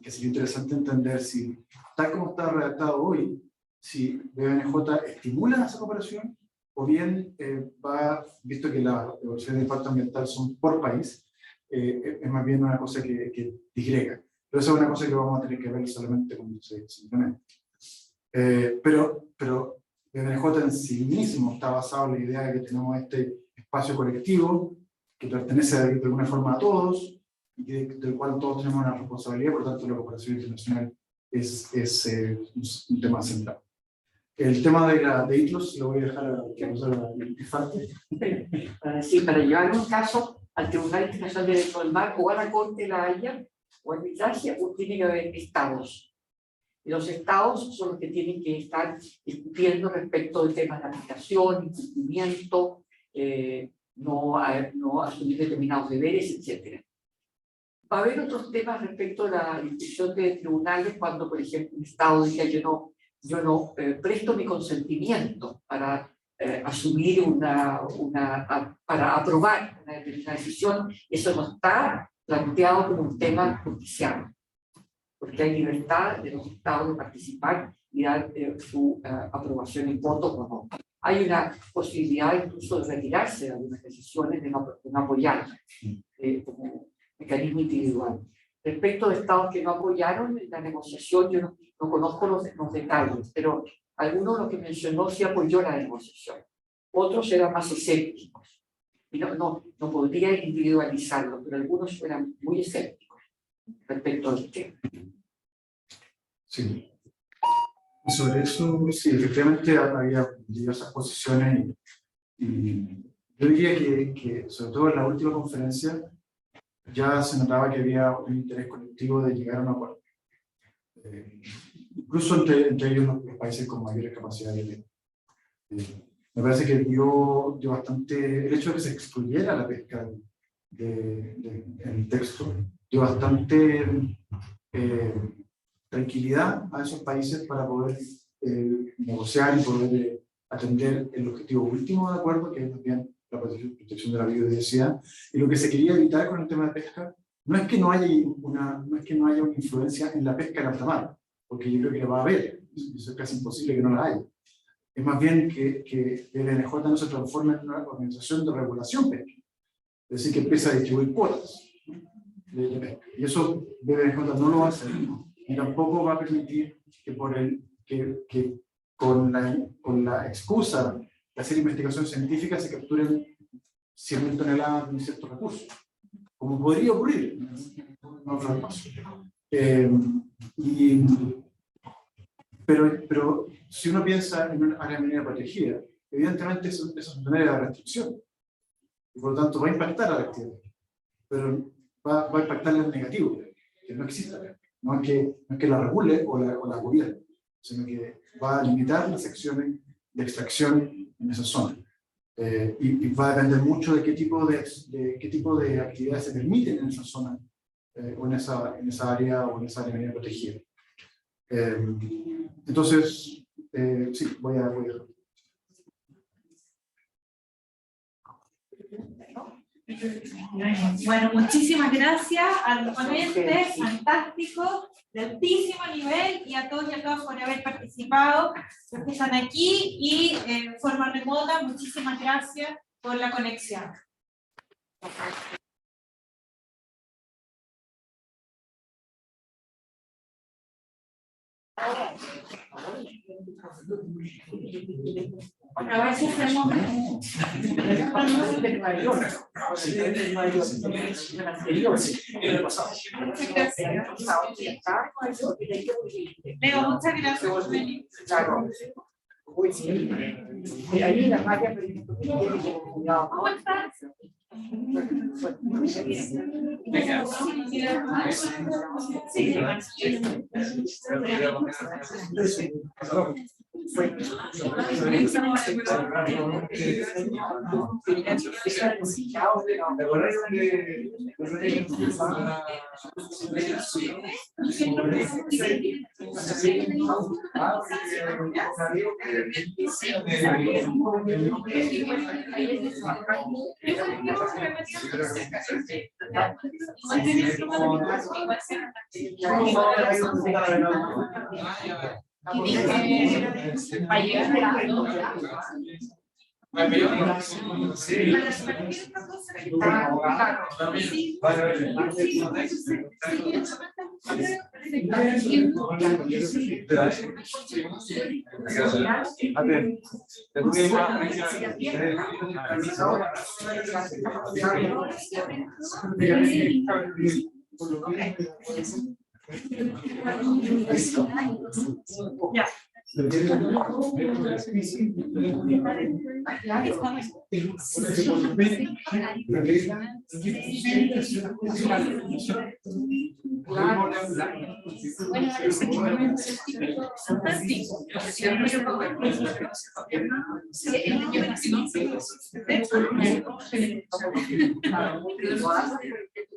sería interesante entender si, tal como está redactado hoy, si BNJ estimula esa cooperación, o bien visto que las evaluaciones de impacto ambiental son por país, es más bien una cosa que digrega. Pero esa es una cosa que vamos a tener que ver solamente cuando se implemente. Pero BNJ en sí mismo está basado en la idea de que tenemos este espacio colectivo que pertenece de alguna forma a todos y del cual todos tenemos una responsabilidad, por lo tanto la cooperación internacional es un tema central. El tema de ITLOS lo voy a dejar a que nos haga el infante. Sí, para llevar un caso al Tribunal Internacional de Derecho del Mar o a la Corte de la Haya o arbitraje, tiene que haber estados. Y los estados son los que tienen que estar discutiendo respecto del tema de aplicación, incumplimiento, no asumir determinados deberes, etc. Va a haber otros temas respecto a la inspección de tribunales cuando, por ejemplo, un estado diga yo no presto mi consentimiento para asumir para aprobar una determinada decisión. Eso no está planteado como un tema judicial, porque hay libertad de los estados de participar y dar su aprobación en voto o no. Hay una posibilidad incluso de retirarse de algunas decisiones, de no apoyar como mecanismo individual. Respecto de estados que no apoyaron la negociación, yo no conozco los detalles, pero algunos de los que mencionó sí apoyó la negociación. Otros eran más escépticos. Y no podría individualizarlo, pero algunos eran muy escépticos respecto al tema. Sí. Y sobre eso, sí, efectivamente había diversas posiciones y yo diría que sobre todo en la última conferencia ya se notaba que había un interés colectivo de llegar a un acuerdo. Incluso entre ellos los países con mayores capacidades me parece que dio bastante, el hecho de que se excluyera la pesca en el texto, dio bastante tranquilidad a esos países para poder negociar y poder atender el objetivo último del acuerdo, que es también la protección de la biodiversidad. Y lo que se quería evitar con el tema de pesca no es que no haya una influencia en la pesca en alta mar, porque yo creo que la va a haber, eso es casi imposible que no la haya. Es más bien que BNJ no se transforme en una organización de regulación pesquera, es decir, que empieza a distribuir cuotas de pesca. Y eso BNJ no lo va a hacer, y tampoco va a permitir que con la excusa de hacer investigación científica se capturen 100.000 toneladas de ciertos recursos, como podría ocurrir en otros espacios. Pero si uno piensa en un área minera protegida, evidentemente eso es una área de restricción, y por lo tanto va a impactar a la actividad, pero va a impactar en negativo, que no exista. No es que la regule o la gobierne, sino que va a limitar las acciones de extracción en esa zona. Y va a depender mucho de qué tipo de actividades se permiten en esa zona, o en esa área minera protegida. Entonces, sí, voy a dejar. Bueno, muchísimas gracias a los ponentes, fantásticos, de altísimo nivel, y a todos y a todas por haber participado, los que están aquí y en forma remota, muchísimas gracias por la conexión. Bueno, a ver si hacemos del mayor. Leo, muchas gracias por venir. Claro. Uy, sí. Ahí la María me dijo, ¿Cómo estás? Ya.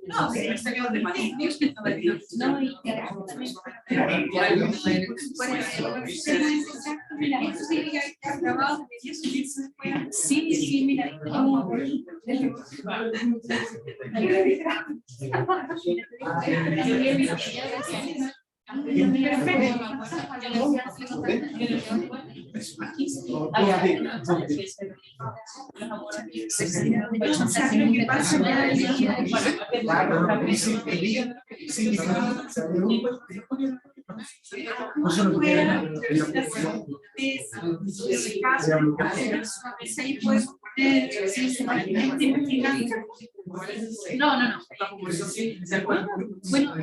No, sí, no salió de Madrid. No, y mira, eso sí que está grabado. Sí, sí, mira. No, no, no. Bueno,